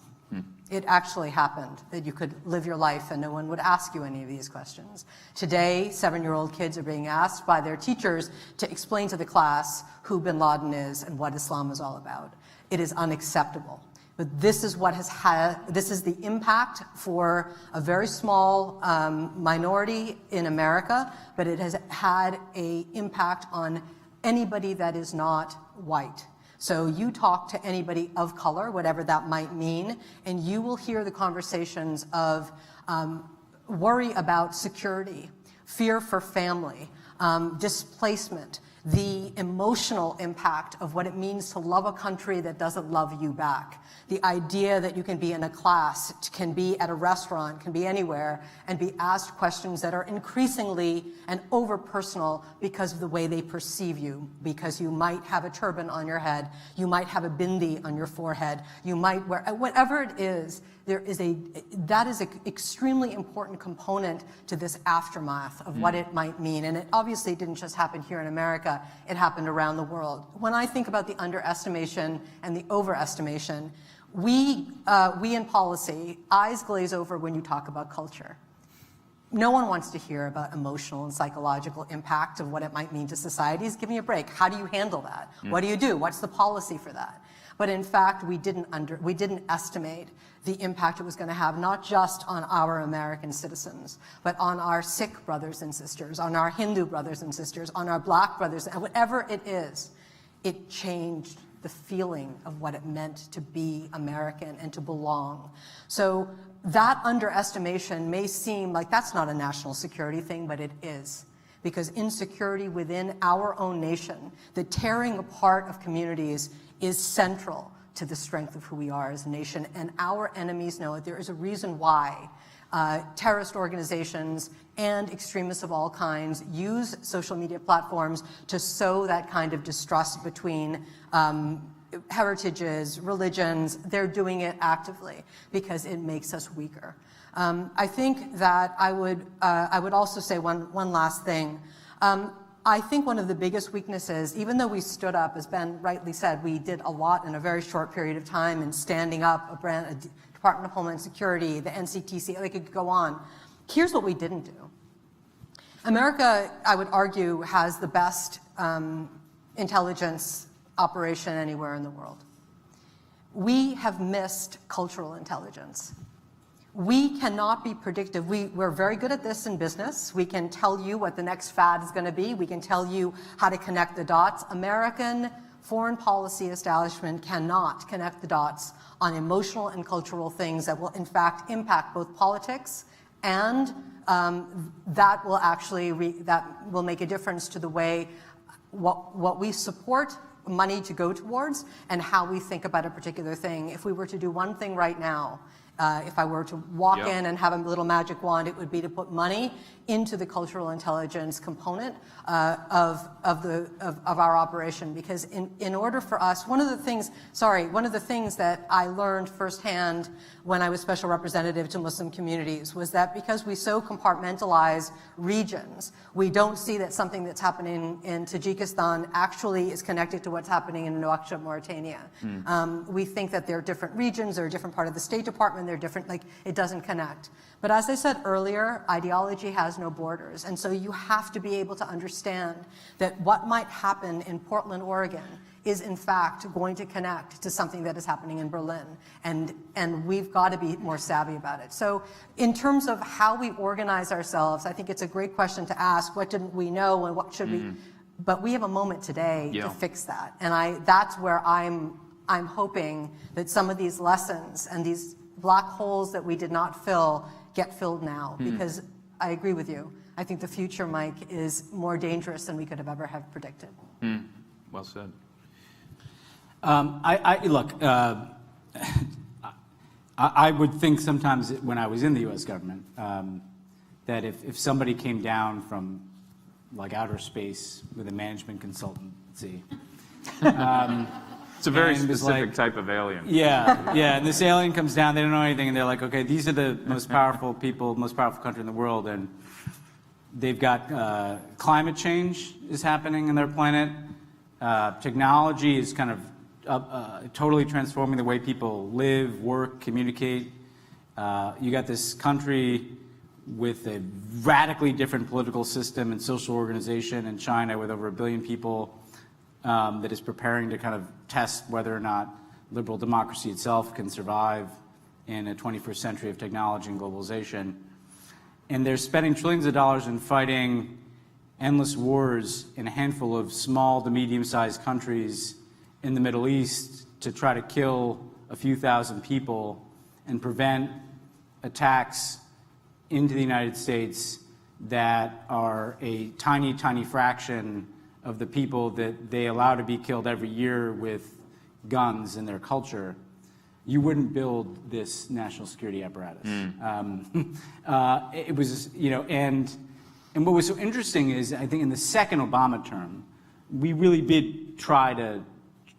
It actually happened that you could live your life and no one would ask you any of these questions. Today, 7-year-old kids are being asked by their teachers to explain to the class who bin Laden is and what Islam is all about. It is unacceptable. But this is what this is the impact for a very small minority in America, but it has had an impact on anybody that is not white. So you talk to anybody of color, whatever that might mean, and you will hear the conversations of worry about security, fear for family, displacement, the emotional impact of what it means to love a country that doesn't love you back. The idea that you can be in a class, can be at a restaurant, can be anywhere, and be asked questions that are increasingly and over-personal because of the way they perceive you, because you might have a turban on your head, you might have a bindi on your forehead, you might wear, whatever it is, that is an extremely important component to this aftermath of what it might mean. And it obviously didn't just happen here in America, it happened around the world. When I think about the underestimation and the overestimation, we in policy, eyes glaze over when you talk about culture. No one wants to hear about emotional and psychological impact of what it might mean to societies. Give me a break. How do you handle that? What do you do? What's the policy for that? But in fact, we didn't estimate the impact it was going to have, not just on our American citizens, but on our Sikh brothers and sisters, on our Hindu brothers and sisters, on our Black brothers, and whatever it is, it changed the feeling of what it meant to be American and to belong. So that underestimation may seem like that's not a national security thing, but it is. Because insecurity within our own nation, the tearing apart of communities, is central to the strength of who we are as a nation. And our enemies know it. There is a reason why terrorist organizations and extremists of all kinds use social media platforms to sow that kind of distrust between heritages, religions. They're doing it actively because it makes us weaker. I think that I would also say one last thing. I think one of the biggest weaknesses, even though we stood up, as Ben rightly said, we did a lot in a very short period of time in standing up a Department of Homeland Security, the NCTC, they could go on. Here's what we didn't do. America, I would argue, has the best intelligence operation anywhere in the world. We have missed cultural intelligence. We cannot be predictive. We're very good at this in business. We can tell you what the next fad is going to be. We can tell you how to connect the dots. American foreign policy establishment cannot connect the dots on emotional and cultural things that will in fact impact both politics and that will make a difference to the way what we support money to go towards and how we think about a particular thing. If we were to do one thing right now, If I were to walk
Yeah.
in and have a little magic wand, it would be to put money into the cultural intelligence component of our operation. Because in order for us, one of the things that I learned firsthand when I was special representative to Muslim communities was that because we so compartmentalize regions, we don't see that something that's happening in Tajikistan actually is connected to what's happening in Nouakchott, Mauritania. We think that they're different regions, they're a different part of the State Department, they're different, like it doesn't connect. But as I said earlier, ideology has no borders. And so you have to be able to understand that what might happen in Portland, Oregon is in fact going to connect to something that is happening in Berlin. And we've got to be more savvy about it. So in terms of how we organize ourselves, I think it's a great question to ask. What didn't we know and what should we? But we have a moment today to fix that. And that's where I'm hoping that some of these lessons and these black holes that we did not fill get filled now, because I agree with you. I think the future, Mike, is more dangerous than we could have ever have predicted.
Well said.
I would think sometimes when I was in the U.S. government that if somebody came down from like outer space with a management consultancy.
It's a very
and was
specific
like-
type of alien.
Yeah, and this alien comes down, they don't know anything, and they're like, okay, these are the most powerful people, most powerful country in the world, and they've got climate change is happening in their planet. Technology is kind of totally transforming the way people live, work, communicate. You got this country with a radically different political system and social organization in China with over 1 billion people that is preparing to kind of test whether or not liberal democracy itself can survive in a 21st century of technology and globalization. And they're spending trillions of dollars in fighting endless wars in a handful of small to medium-sized countries in the Middle East to try to kill a few thousand people and prevent attacks into the United States that are a tiny, tiny fraction of the people that they allow to be killed every year with guns in their culture. You wouldn't build this national security apparatus. It was, and what was so interesting is, I think in the second Obama term, we really did try to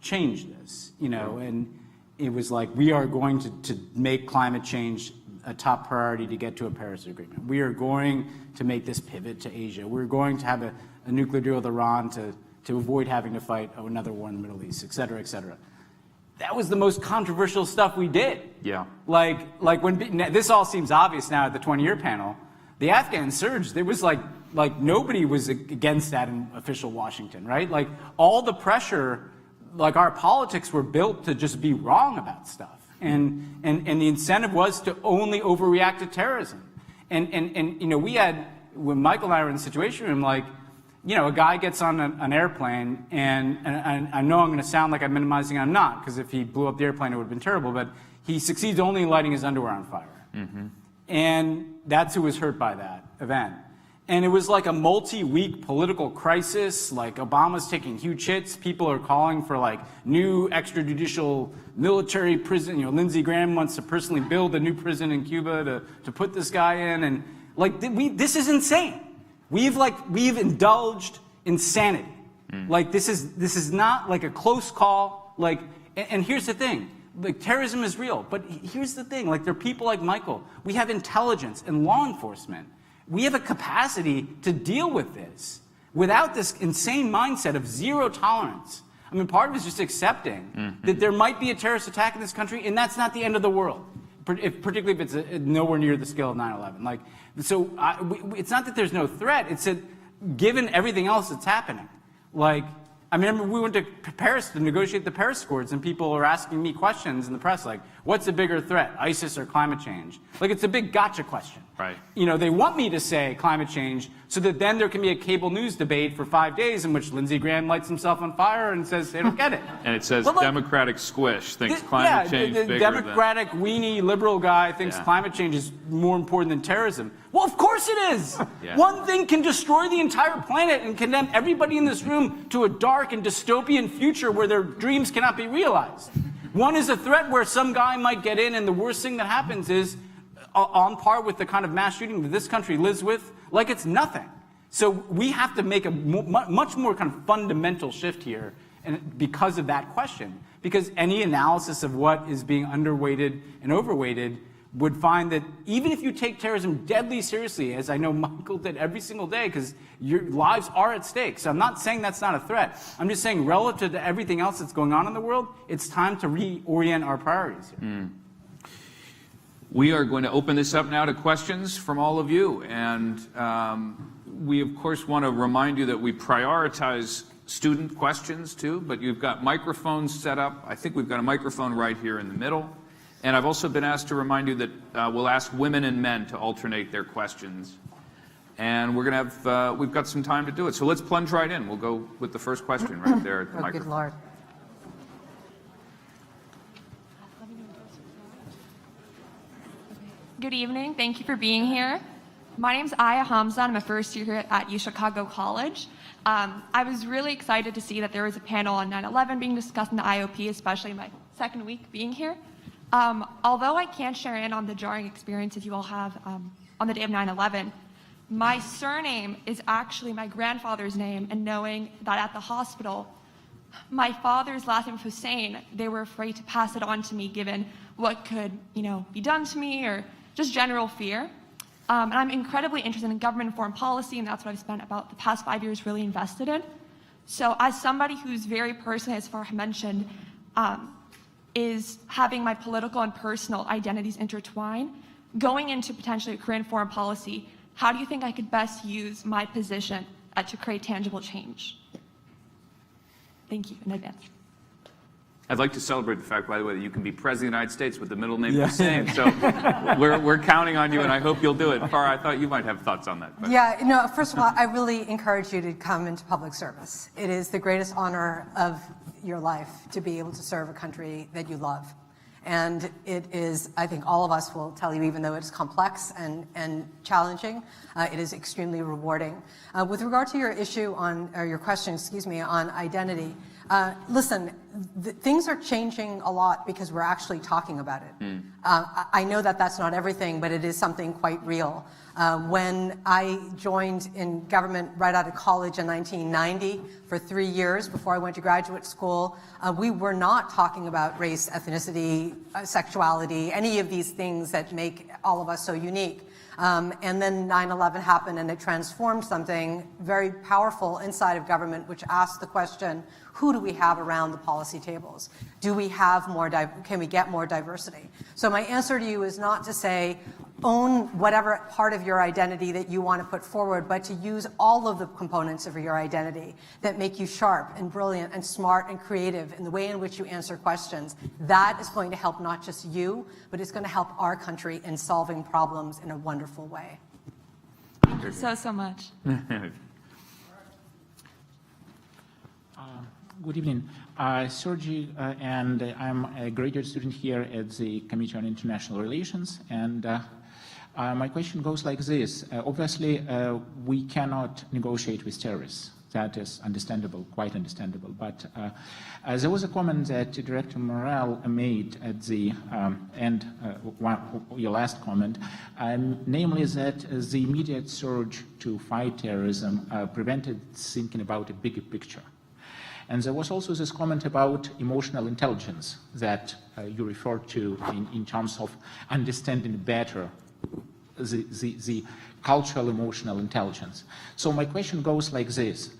change this, and it was like, we are going to make climate change a top priority to get to a Paris Agreement. We are going to make this pivot to Asia. We're going to have a nuclear deal with Iran to avoid having to fight another war in the Middle East, et cetera, et cetera. That was the most controversial stuff we did.
Yeah.
Like when this all seems obvious now at the 20-year panel, the Afghan surge, there was like nobody was against that in official Washington, right? Like all the pressure, like our politics were built to just be wrong about stuff. And the incentive was to only overreact to terrorism. And we had, when Michael and I were in the Situation Room, like, a guy gets on an airplane, and I know I'm going to sound like I'm minimizing, I'm not, because if he blew up the airplane, it would have been terrible, but he succeeds only in lighting his underwear on fire. And that's who was hurt by that event. And it was like a multi-week political crisis, like Obama's taking huge hits, people are calling for like new extrajudicial military prison, Lindsey Graham wants to personally build a new prison in Cuba to put this guy in, and like, this is insane. We've indulged insanity. Like this is not like a close call. Like, and here's the thing: like terrorism is real, but here's the thing: like there are people like Michael. We have intelligence and law enforcement. We have a capacity to deal with this without this insane mindset of zero tolerance. I mean, part of it is just accepting that there might be a terrorist attack in this country, and that's not the end of the world. Particularly if it's nowhere near the scale of 9/11. Like, so it's not that there's no threat. It's that given everything else that's happening, like, I remember we went to Paris to negotiate the Paris Accords, and people are asking me questions in the press like, what's a bigger threat, ISIS or climate change? Like, it's a big gotcha question.
Right.
They want me to say climate change so that then there can be a cable news debate for 5 days in which Lindsey Graham lights himself on fire and says they don't get it.
And it says
But, like,
Democratic squish thinks climate change
the
bigger
Democratic weenie liberal guy thinks climate change is more important than terrorism. Well, of course it is.
Yeah.
One thing can destroy the entire planet and condemn everybody in this room to a dark and dystopian future where their dreams cannot be realized. One is a threat where some guy might get in, and the worst thing that happens is on par with the kind of mass shooting that this country lives with, like it's nothing. So we have to make a much more kind of fundamental shift here, and because of that question. Because any analysis of what is being underweighted and overweighted would find that even if you take terrorism deadly seriously, as I know Michael did every single day, because your lives are at stake. So I'm not saying that's not a threat. I'm just saying relative to everything else that's going on in the world, it's time to reorient our priorities here.
We are going to open this up now to questions from all of you. And we, of course, want to remind you that we prioritize student questions, too. But you've got microphones set up. I think we've got a microphone right here in the middle. And I've also been asked to remind you that we'll ask women and men to alternate their questions. And we're going to have, we've got some time to do it. So let's plunge right in. We'll go with the first question right there at the microphone.
Good Lord.
Good evening. Thank you for being here. My name is Aya Hamza. I'm a first year here at UChicago College. I was really excited to see that there was a panel on 9/11 being discussed in the IOP, especially my second week being here. Although I can't share in on the jarring experiences you all have on the day of 9/11, my surname is actually my grandfather's name, and knowing that at the hospital, my father's last name was Hussein, they were afraid to pass it on to me given what could, be done to me or just general fear. And I'm incredibly interested in government and foreign policy, and that's what I've spent about the past 5 years really invested in. So as somebody who's very personally, as Farah mentioned, is having my political and personal identities intertwine, going into potentially a Korean foreign policy, how do you think I could best use my position to create tangible change? Thank you in advance.
I'd like to celebrate the fact, by the way, that you can be President of the United States with the middle name Hussein. So we're counting on you, and I hope you'll do it. Farah, I thought you might have thoughts on that. But.
Yeah, no, first of all, I really encourage you to come into public service. It is the greatest honor of your life to be able to serve a country that you love. And it is, I think all of us will tell you, even though it's complex and challenging, it is extremely rewarding. With regard to your issue on, or your question, excuse me, on identity, listen, things are changing a lot because we're actually talking about it. I know that that's not everything, but it is something quite real. When I joined in government right out of college in 1990 for 3 years before I went to graduate school, we were not talking about race, ethnicity, sexuality, any of these things that make all of us so unique. And then 9/11 happened, and it transformed something very powerful inside of government, which asked the question, who do we have around the policy tables? Do we have more, can we get more diversity? So my answer to you is not to say, own whatever part of your identity that you want to put forward, but to use all of the components of your identity that make you sharp and brilliant and smart and creative in the way in which you answer questions. That is going to help not just you, but it's going to help our country in solving problems in a wonderful way.
Thank you so much.
Good evening. Sergi, and I'm a graduate student here at the Committee on International Relations. And my question goes like this. Obviously, we cannot negotiate with terrorists. That is understandable, quite understandable. But there was a comment that Director Morell made at the end, your last comment, namely that the immediate surge to fight terrorism prevented thinking about a bigger picture. And there was also this comment about emotional intelligence that you referred to in terms of understanding better the cultural emotional intelligence. So my question goes like this.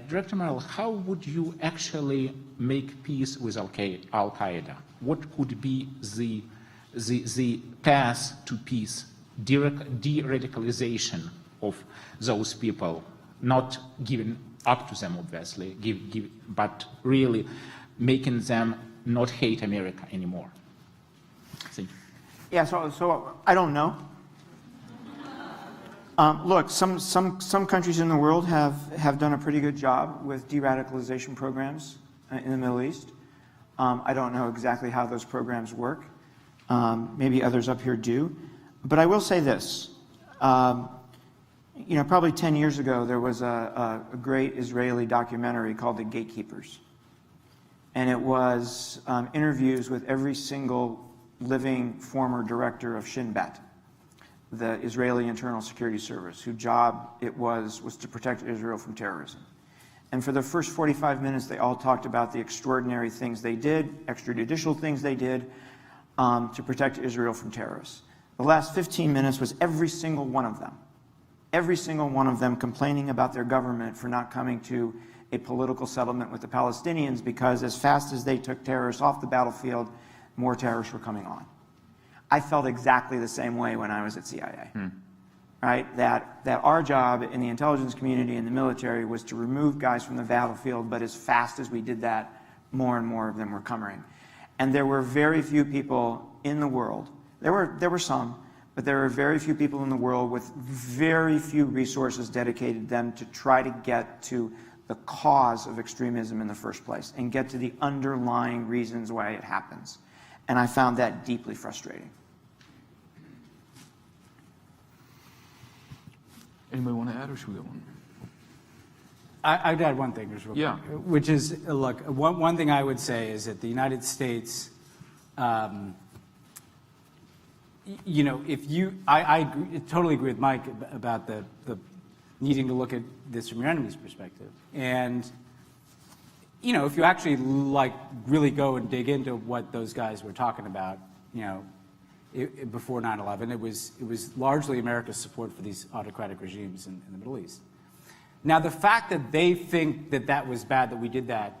Director Morell, how would you actually make peace with Al-Qaeda? What could be the path to peace, de-radicalization of those people, not giving up to them, obviously, but really making them not hate America anymore? Thank you.
Yeah, so I don't know. Look, some countries in the world have done a pretty good job with de-radicalization programs in the Middle East. I don't know exactly how those programs work. Maybe others up here do. But I will say this. Probably 10 years ago, there was a great Israeli documentary called The Gatekeepers. And it was interviews with every single living former director of Shin Bet, the Israeli Internal Security Service, whose job it was to protect Israel from terrorism. And for the first 45 minutes, they all talked about the extraordinary things they did, extrajudicial things they did to protect Israel from terrorists. The last 15 minutes was every single one of them complaining about their government for not coming to a political settlement with the Palestinians, because as fast as they took terrorists off the battlefield, more terrorists were coming on. I felt exactly the same way when I was at CIA. Right? That our job in the intelligence community and the military was to remove guys from the battlefield, but as fast as we did that, more and more of them were coming. And there were very few people in the world, there were some, but there were very few people in the world with very few resources dedicated to them to try to get to the cause of extremism in the first place and get to the underlying reasons why it happens. And I found that deeply frustrating.
Anybody want to add, or should we go on?
I'd add one thing, quick,
Yeah.
which is, look, one thing I would say is that the United States, you know, I totally agree with Mike about the needing to look at this from your enemy's perspective. And, you know, if you actually really go and dig into what those guys were talking about, you know, before 9/11, it was largely America's support for these autocratic regimes in the Middle East. Now, the fact that they think that that was bad, that we did that,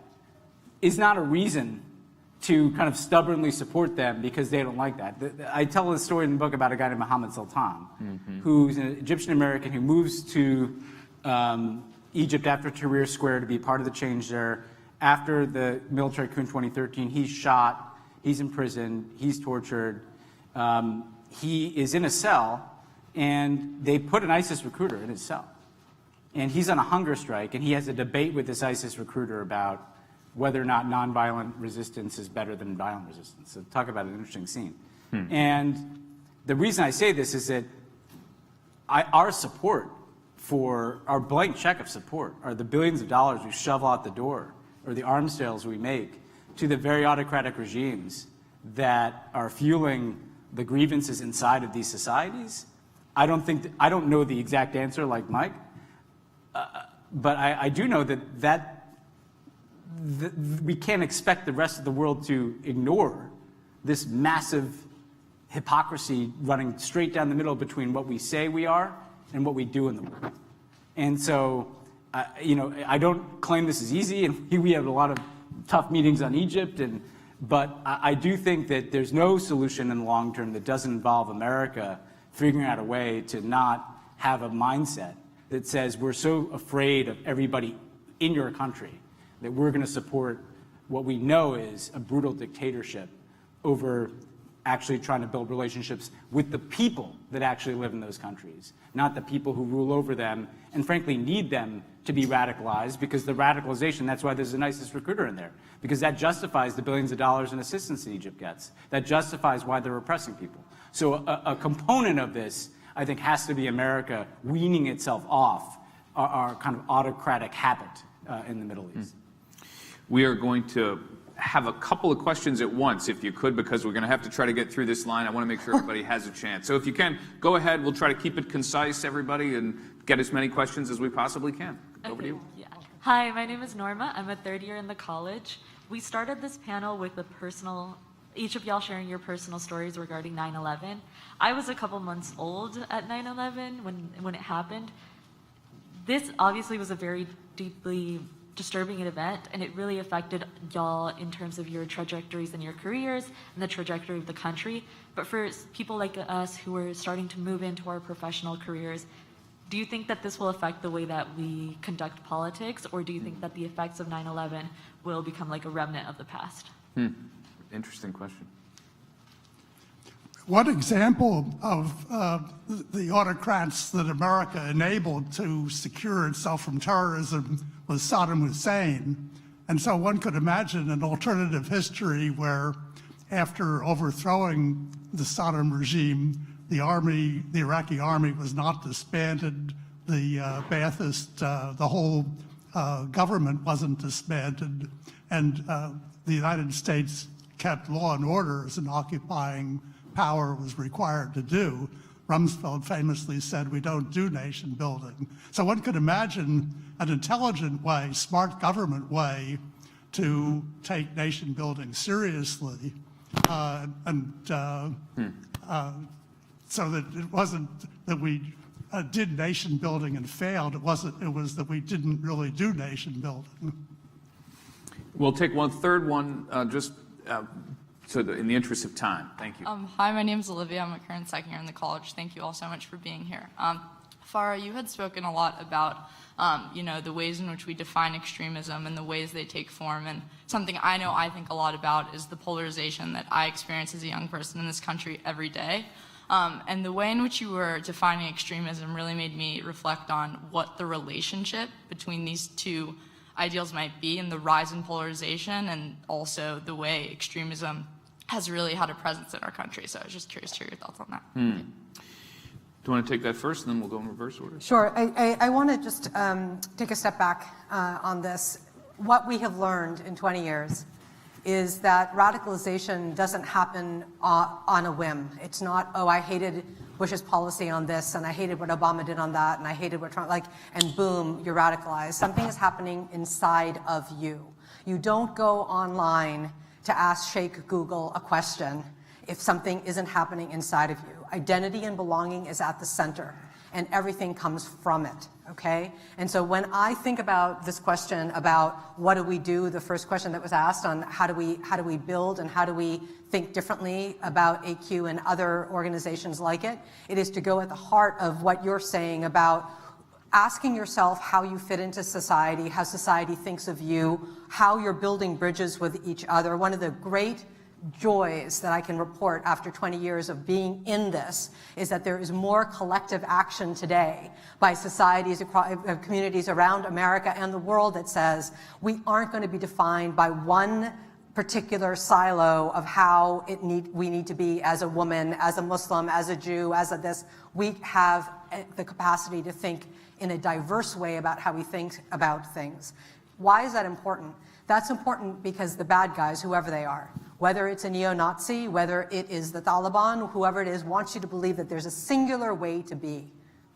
is not a reason to kind of stubbornly support them because they don't like that. I tell a story in the book about a guy named Mohammed Sultan, who's an Egyptian American who moves to Egypt after Tahrir Square to be part of the change there. After the military coup in 2013, he's shot, he's in prison, he's tortured. He is in a cell, and they put an ISIS recruiter in his cell. And he's on a hunger strike, and he has a debate with this ISIS recruiter about whether or not nonviolent resistance is better than violent resistance. So talk about an interesting scene. And the reason I say this is that our support for our blank check of support are the billions of dollars we shovel out the door, or the arms sales we make to the very autocratic regimes that are fueling the grievances inside of these societies. I don't know the exact answer like Mike, but I do know that we can't expect the rest of the world to ignore this massive hypocrisy running straight down the middle between what we say we are and what we do in the world. And so, you know, I don't claim this is easy, and we have a lot of tough meetings on Egypt, but I do think that there's no solution in the long term that doesn't involve America figuring out a way to not have a mindset that says we're so afraid of everybody in your country that we're going to support what we know is a brutal dictatorship over actually trying to build relationships with the people that actually live in those countries, not the people who rule over them and frankly need them to be radicalized, because the radicalization, that's why there's an ISIS recruiter in there, because that justifies the billions of dollars in assistance that Egypt gets. That justifies why they're repressing people. So a component of this, I think, has to be America weaning itself off our kind of autocratic habit in the Middle East.
We are going to have a couple of questions at once, if you could, because we're going to have to try to get through this line. I want to make sure everybody has a chance. So if you can, go ahead. We'll try to keep it concise, everybody, and get as many questions as we possibly can. Over to you.
Yeah. Hi, my name is Norma. I'm a third year in the college. We started this panel with a personal, each of y'all sharing your personal stories regarding 9/11. I was a couple months old at 9/11 when it happened. This obviously was a very deeply disturbing event, and it really affected y'all in terms of your trajectories in your careers and the trajectory of the country. But for people like us who are starting to move into our professional careers, do you think that this will affect the way that we conduct politics, or do you think that the effects of 9/11 will become like a remnant of the past?
Interesting question.
One example of the autocrats that America enabled to secure itself from terrorism was Saddam Hussein. And so one could imagine an alternative history where, after overthrowing the Saddam regime, the Iraqi army was not disbanded, the Ba'athist, the whole government wasn't disbanded, and the United States kept law and order as an occupying power was required to do. Rumsfeld famously said, we don't do nation building. So one could imagine an intelligent way, smart government way to take nation building seriously. So that it wasn't that we did nation building and failed. It was that we didn't really do nation building.
We'll take one third one, in the interest of time. Thank you.
Hi, my name is Olivia. I'm a current second year in the college. Thank you all so much for being here. Farah, you had spoken a lot about, the ways in which we define extremism and the ways they take form. And something I think a lot about is the polarization that I experience as a young person in this country every day. And the way in which you were defining extremism really made me reflect on what the relationship between these two ideals might be, and the rise in polarization, and also the way extremism has really had a presence in our country. So I was just curious to hear your thoughts on that.
Do you want to take that first, and then we'll go in reverse order?
Sure. I want to just take a step back on this. What we have learned in 20 years is that radicalization doesn't happen on a whim. It's not, oh, I hated Bush's policy on this, and I hated what Obama did on that, and I hated what Trump, and boom, you're radicalized. Something is happening inside of you. You don't go online to ask Sheikh Google a question if something isn't happening inside of you. Identity and belonging is at the center, and everything comes from it, okay? And so when I think about this question about what do we do, the first question that was asked on how do we build and how do we think differently about AQ and other organizations like it, it is to go at the heart of what you're saying about asking yourself how you fit into society, how society thinks of you, how you're building bridges with each other. One of the great joys that I can report after 20 years of being in this is that there is more collective action today by societies, communities around America and the world that says we aren't going to be defined by one particular silo of how we need to be as a woman, as a Muslim, as a Jew, as a this. We have the capacity to think in a diverse way about how we think about things. Why is that important? That's important because the bad guys, whoever they are, whether it's a neo-Nazi, whether it is the Taliban, whoever it is, wants you to believe that there's a singular way to be,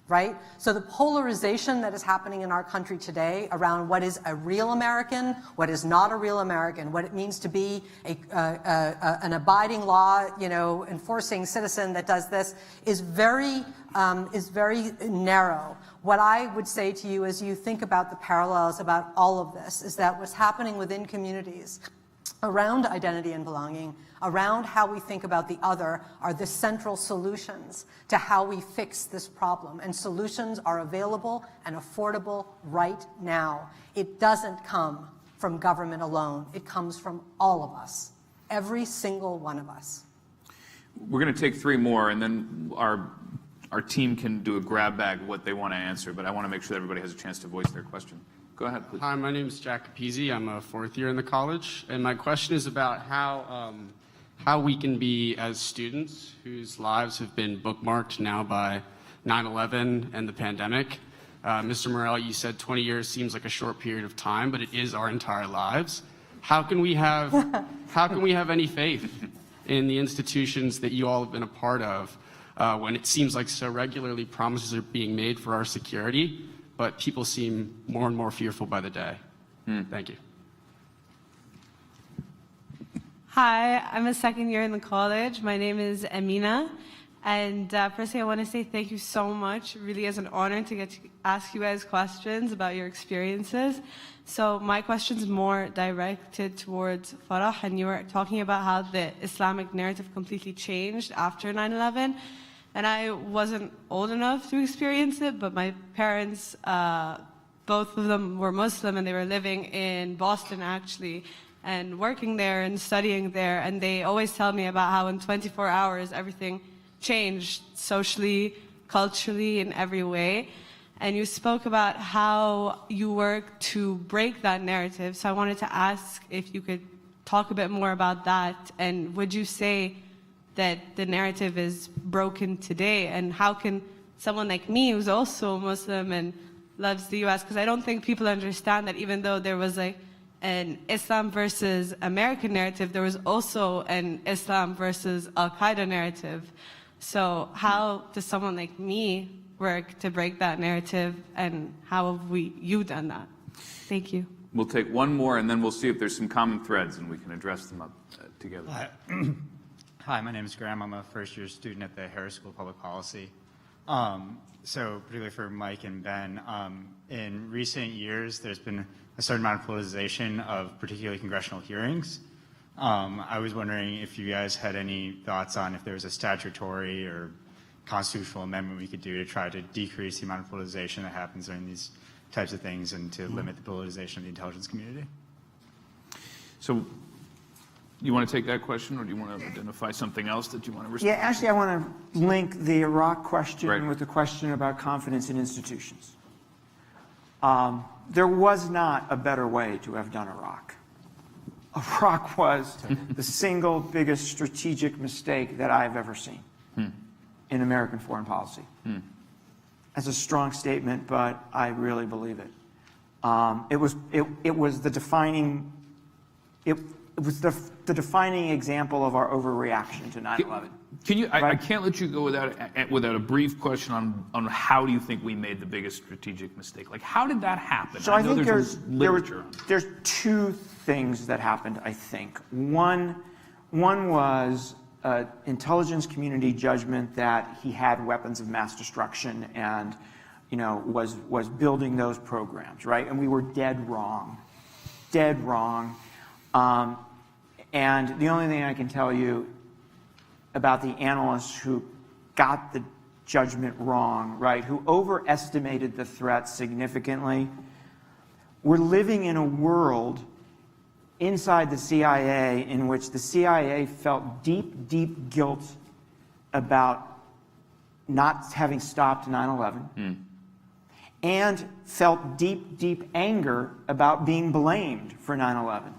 right? So the polarization that is happening in our country today around what is a real American, what is not a real American, what it means to be an abiding law, enforcing citizen that does this is very narrow. What I would say to you as you think about the parallels about all of this is that what's happening within communities around identity and belonging, around how we think about the other, are the central solutions to how we fix this problem. And solutions are available and affordable right now. It doesn't come from government alone. It comes from all of us, every single one of us.
We're going to take three more, and then our team can do a grab bag of what they want to answer, but I want to make sure that everybody has a chance to voice their question. Go ahead, please.
Hi, my name is Jack Capizzi. I'm a fourth year in the college, and my question is about how we can be, as students whose lives have been bookmarked now by 9/11 and the pandemic. Mr. Morell, you said 20 years seems like a short period of time, but it is our entire lives. How can we have any faith in the institutions that you all have been a part of when it seems like so regularly promises are being made for our security, but people seem more and more fearful by the day? Thank you.
Hi, I'm a second year in the college. My name is Amina. And firstly, I want to say thank you so much. It really is an honor to get to ask you guys questions about your experiences. So my question is more directed towards Farah, and you were talking about how the Islamic narrative completely changed after 9/11. And I wasn't old enough to experience it, but my parents, both of them were Muslim, and they were living in Boston, actually, and working there and studying there. And they always tell me about how in 24 hours, everything changed socially, culturally, in every way. And you spoke about how you work to break that narrative. So I wanted to ask if you could talk a bit more about that. And would you say that the narrative is broken today? And how can someone like me, who's also Muslim and loves the US, because I don't think people understand that even though there was like an Islam versus American narrative, there was also an Islam versus Al-Qaeda narrative. So how does someone like me work to break that narrative, and how have you done that? Thank you.
We'll take one more, and then we'll see if there's some common threads, and we can address them up together.
Hi, my name is Graham. I'm a first-year student at the Harris School of Public Policy. So particularly for Mike and Ben, in recent years, there's been a certain amount of politicization of particularly congressional hearings. I was wondering if you guys had any thoughts on if there was a statutory or constitutional amendment we could do to try to decrease the amount of politicization that happens during these types of things and to limit the politicization of the intelligence community.
So you want to take that question, or do you want to identify something else that you want to respond?
Yeah, actually, I want to link the Iraq question
Right.
with the question about confidence in institutions. There was not a better way to have done Iraq. Iraq was the single biggest strategic mistake that I've ever seen in American foreign policy. That's a strong statement, but I really believe it. It was the defining. It was the defining example of our overreaction to 9/11.
Can you? I can't let you go without a brief question on how do you think we made the biggest strategic mistake? Like, how did that happen?
So I think
there's
two things that happened. I think one was intelligence community judgment that he had weapons of mass destruction and, was building those programs, right? And we were dead wrong. And the only thing I can tell you about the analysts who got the judgment wrong, right, who overestimated the threat significantly, we're living in a world inside the CIA in which the CIA felt deep, deep guilt about not having stopped 9/11 and felt deep, deep anger about being blamed for 9/11.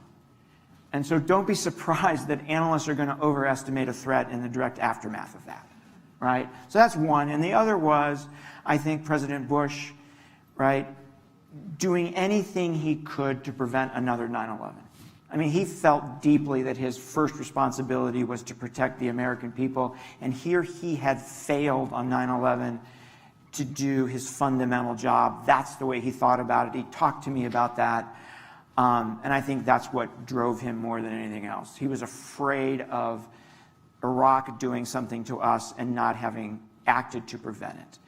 And so don't be surprised that analysts are going to overestimate a threat in the direct aftermath of that, right? So that's one. And the other was, I think, President Bush, right, doing anything he could to prevent another 9/11. I mean, he felt deeply that his first responsibility was to protect the American people, and here he had failed on 9/11 to do his fundamental job. That's the way he thought about it. He talked to me about that. And I think that's what drove him more than anything else. He was afraid of Iraq doing something to us and not having acted to prevent it.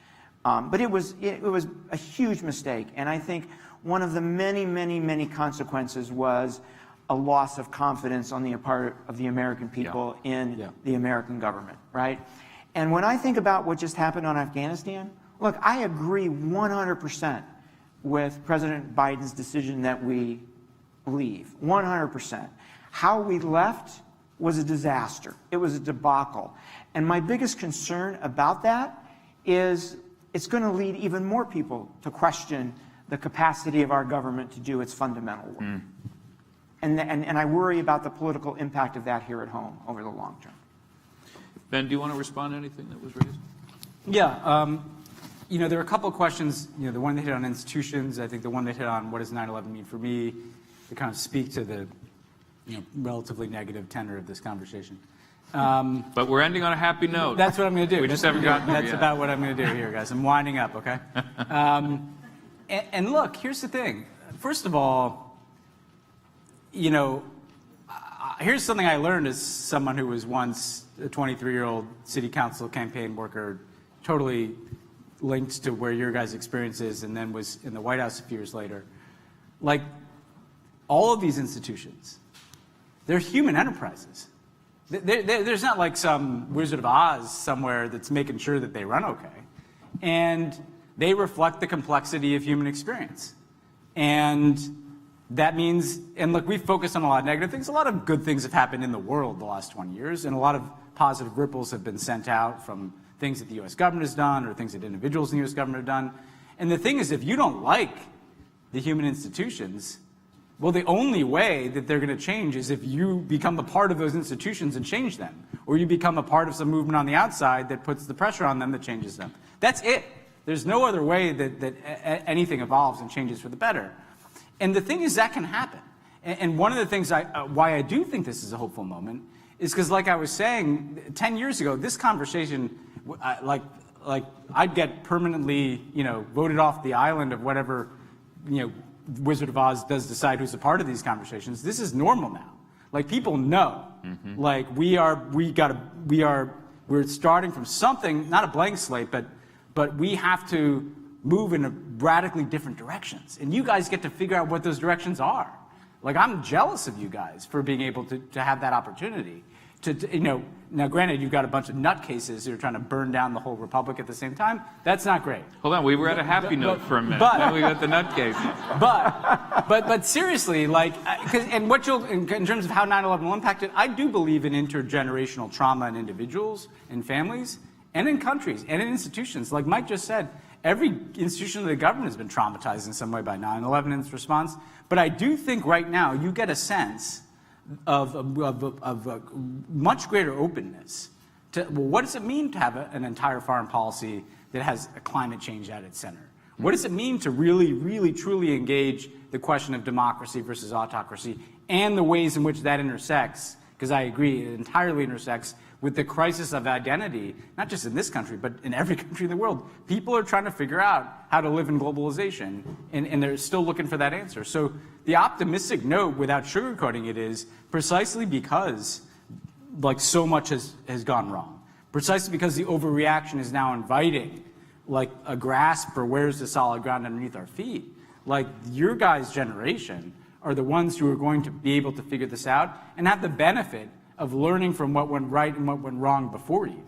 But it was a huge mistake. And I think one of the many, many, many consequences was a loss of confidence on the part of the American people in the American government, right? And when I think about what just happened on Afghanistan, look, I agree 100% with President Biden's decision that we leave, 100%. How we left was a disaster. It was a debacle. And my biggest concern about that is it's going to lead even more people to question the capacity of our government to do its fundamental work. And I worry about the political impact of that here at home over the long term.
Ben, do you want to respond to anything that was raised?
Yeah. There are a couple of questions, the one that hit on institutions, I think the one that hit on what does 9/11 mean for me, to kind of speak to the relatively negative tenor of this conversation.
But we're ending on a happy note.
That's what I'm going to do.
We just haven't gotten there
That's
yet.
about what I'm going to do here, guys. I'm winding up, okay? And look, here's the thing. First of all, here's something I learned as someone who was once a 23-year-old city council campaign worker, totally linked to where your guys' experience is, and then was in the White House a few years later. Like, all of these institutions, they're human enterprises. There's not like some Wizard of Oz somewhere that's making sure that they run okay. And they reflect the complexity of human experience. And that means, and look, we've focused on a lot of negative things. A lot of good things have happened in the world the last 20 years, and a lot of positive ripples have been sent out from things that the U.S. government has done or things that individuals in the U.S. government have done. And the thing is, if you don't like the human institutions, well, the only way that they're going to change is if you become a part of those institutions and change them, or you become a part of some movement on the outside that puts the pressure on them that changes them. That's it. There's no other way that anything evolves and changes for the better. And the thing is, that can happen. And one of the things why I do think this is a hopeful moment is because, like I was saying, 10 years ago, this conversation, like I'd get permanently, voted off the island of whatever, Wizard of Oz does decide who's a part of these conversations. This is normal now. Like, people know. Mm-hmm. Like, we're starting from something, not a blank slate, but we have to move in radically different directions. And you guys get to figure out what those directions are. Like, I'm jealous of you guys for being able to have that opportunity. Now granted, you've got a bunch of nutcases who are trying to burn down the whole republic at the same time. That's not great.
Hold on, we were at a happy note for a minute. Then we got the nutcase.
But seriously, like, and what in terms of how 9/11 will impact it, I do believe in intergenerational trauma in individuals and families and in countries and in institutions. Like Mike just said, every institution of the government has been traumatized in some way by 9/11 and its response. But I do think right now you get a sense of a much greater openness to, well, what does it mean to have an entire foreign policy that has a climate change at its center? What does it mean to really, really, truly engage the question of democracy versus autocracy and the ways in which that intersects, because I agree, it entirely intersects with the crisis of identity, not just in this country, but in every country in the world. People are trying to figure out how to live in globalization, and they're still looking for that answer. So the optimistic note, without sugarcoating it, is precisely because like so much has gone wrong. Precisely because the overreaction is now inviting like a grasp for where's the solid ground underneath our feet. Like, your guys' generation are the ones who are going to be able to figure this out and have the benefit of learning from what went right and what went wrong before you.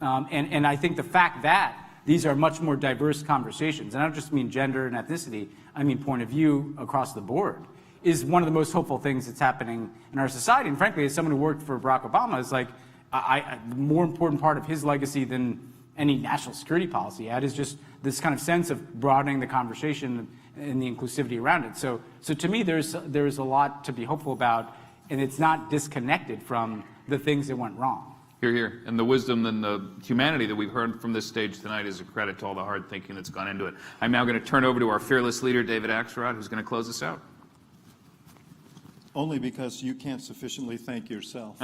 And I think the fact that these are much more diverse conversations, and I don't just mean gender and ethnicity, I mean point of view across the board, is one of the most hopeful things that's happening in our society. And frankly, as someone who worked for Barack Obama, it's like the more important part of his legacy than any national security policy he had is just this kind of sense of broadening the conversation and the inclusivity around it. So to me, there's a lot to be hopeful about, and it's not disconnected from the things that went wrong.
Hear, hear. And the wisdom and the humanity that we've heard from this stage tonight is a credit to all the hard thinking that's gone into it. I'm now going to turn over to our fearless leader, David Axelrod, who's going to close us out.
Only because you can't sufficiently thank yourself.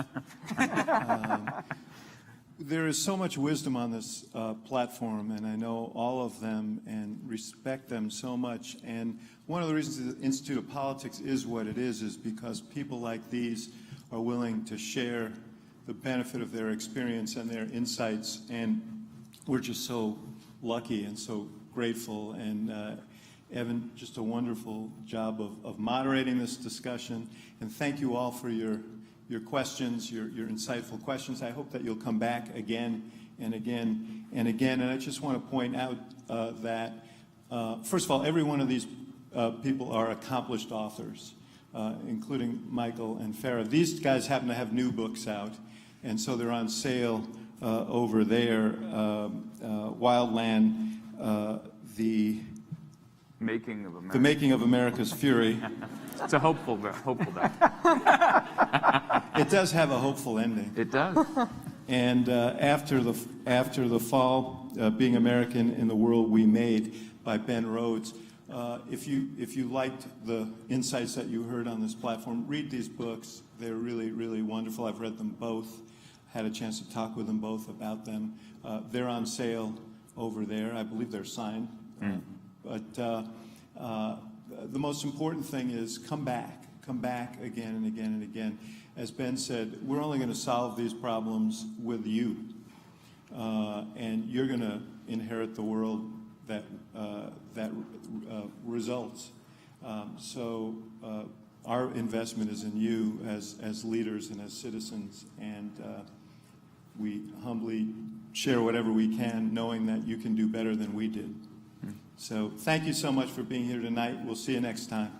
There is so much wisdom on this platform, and I know all of them and respect them so much. And one of the reasons the Institute of Politics is what it is because people like these are willing to share the benefit of their experience and their insights. And we're just so lucky and so grateful. And Evan, just a wonderful job of moderating this discussion. And thank you all for your questions, your insightful questions. I hope that you'll come back again and again and again. And I just want to point out that, first of all, every one of these people are accomplished authors, including Michael and Farah. These guys happen to have new books out, and so they're on sale over there. Wildland, The Making of America's Fury.
It's a hopeful day.
It does have a hopeful ending.
It does.
And after the fall, Being American in the World We Made by Ben Rhodes. If you liked the insights that you heard on this platform, read these books. They're really, really wonderful. I've read them both. Had a chance to talk with them both about them. They're on sale over there. I believe they're signed. But the most important thing is come back again and again and again. As Ben said, we're only going to solve these problems with you, and you're going to inherit the world that results. So our investment is in you as leaders and as citizens, and we humbly share whatever we can, knowing that you can do better than we did. So thank you so much for being here tonight. We'll see you next time.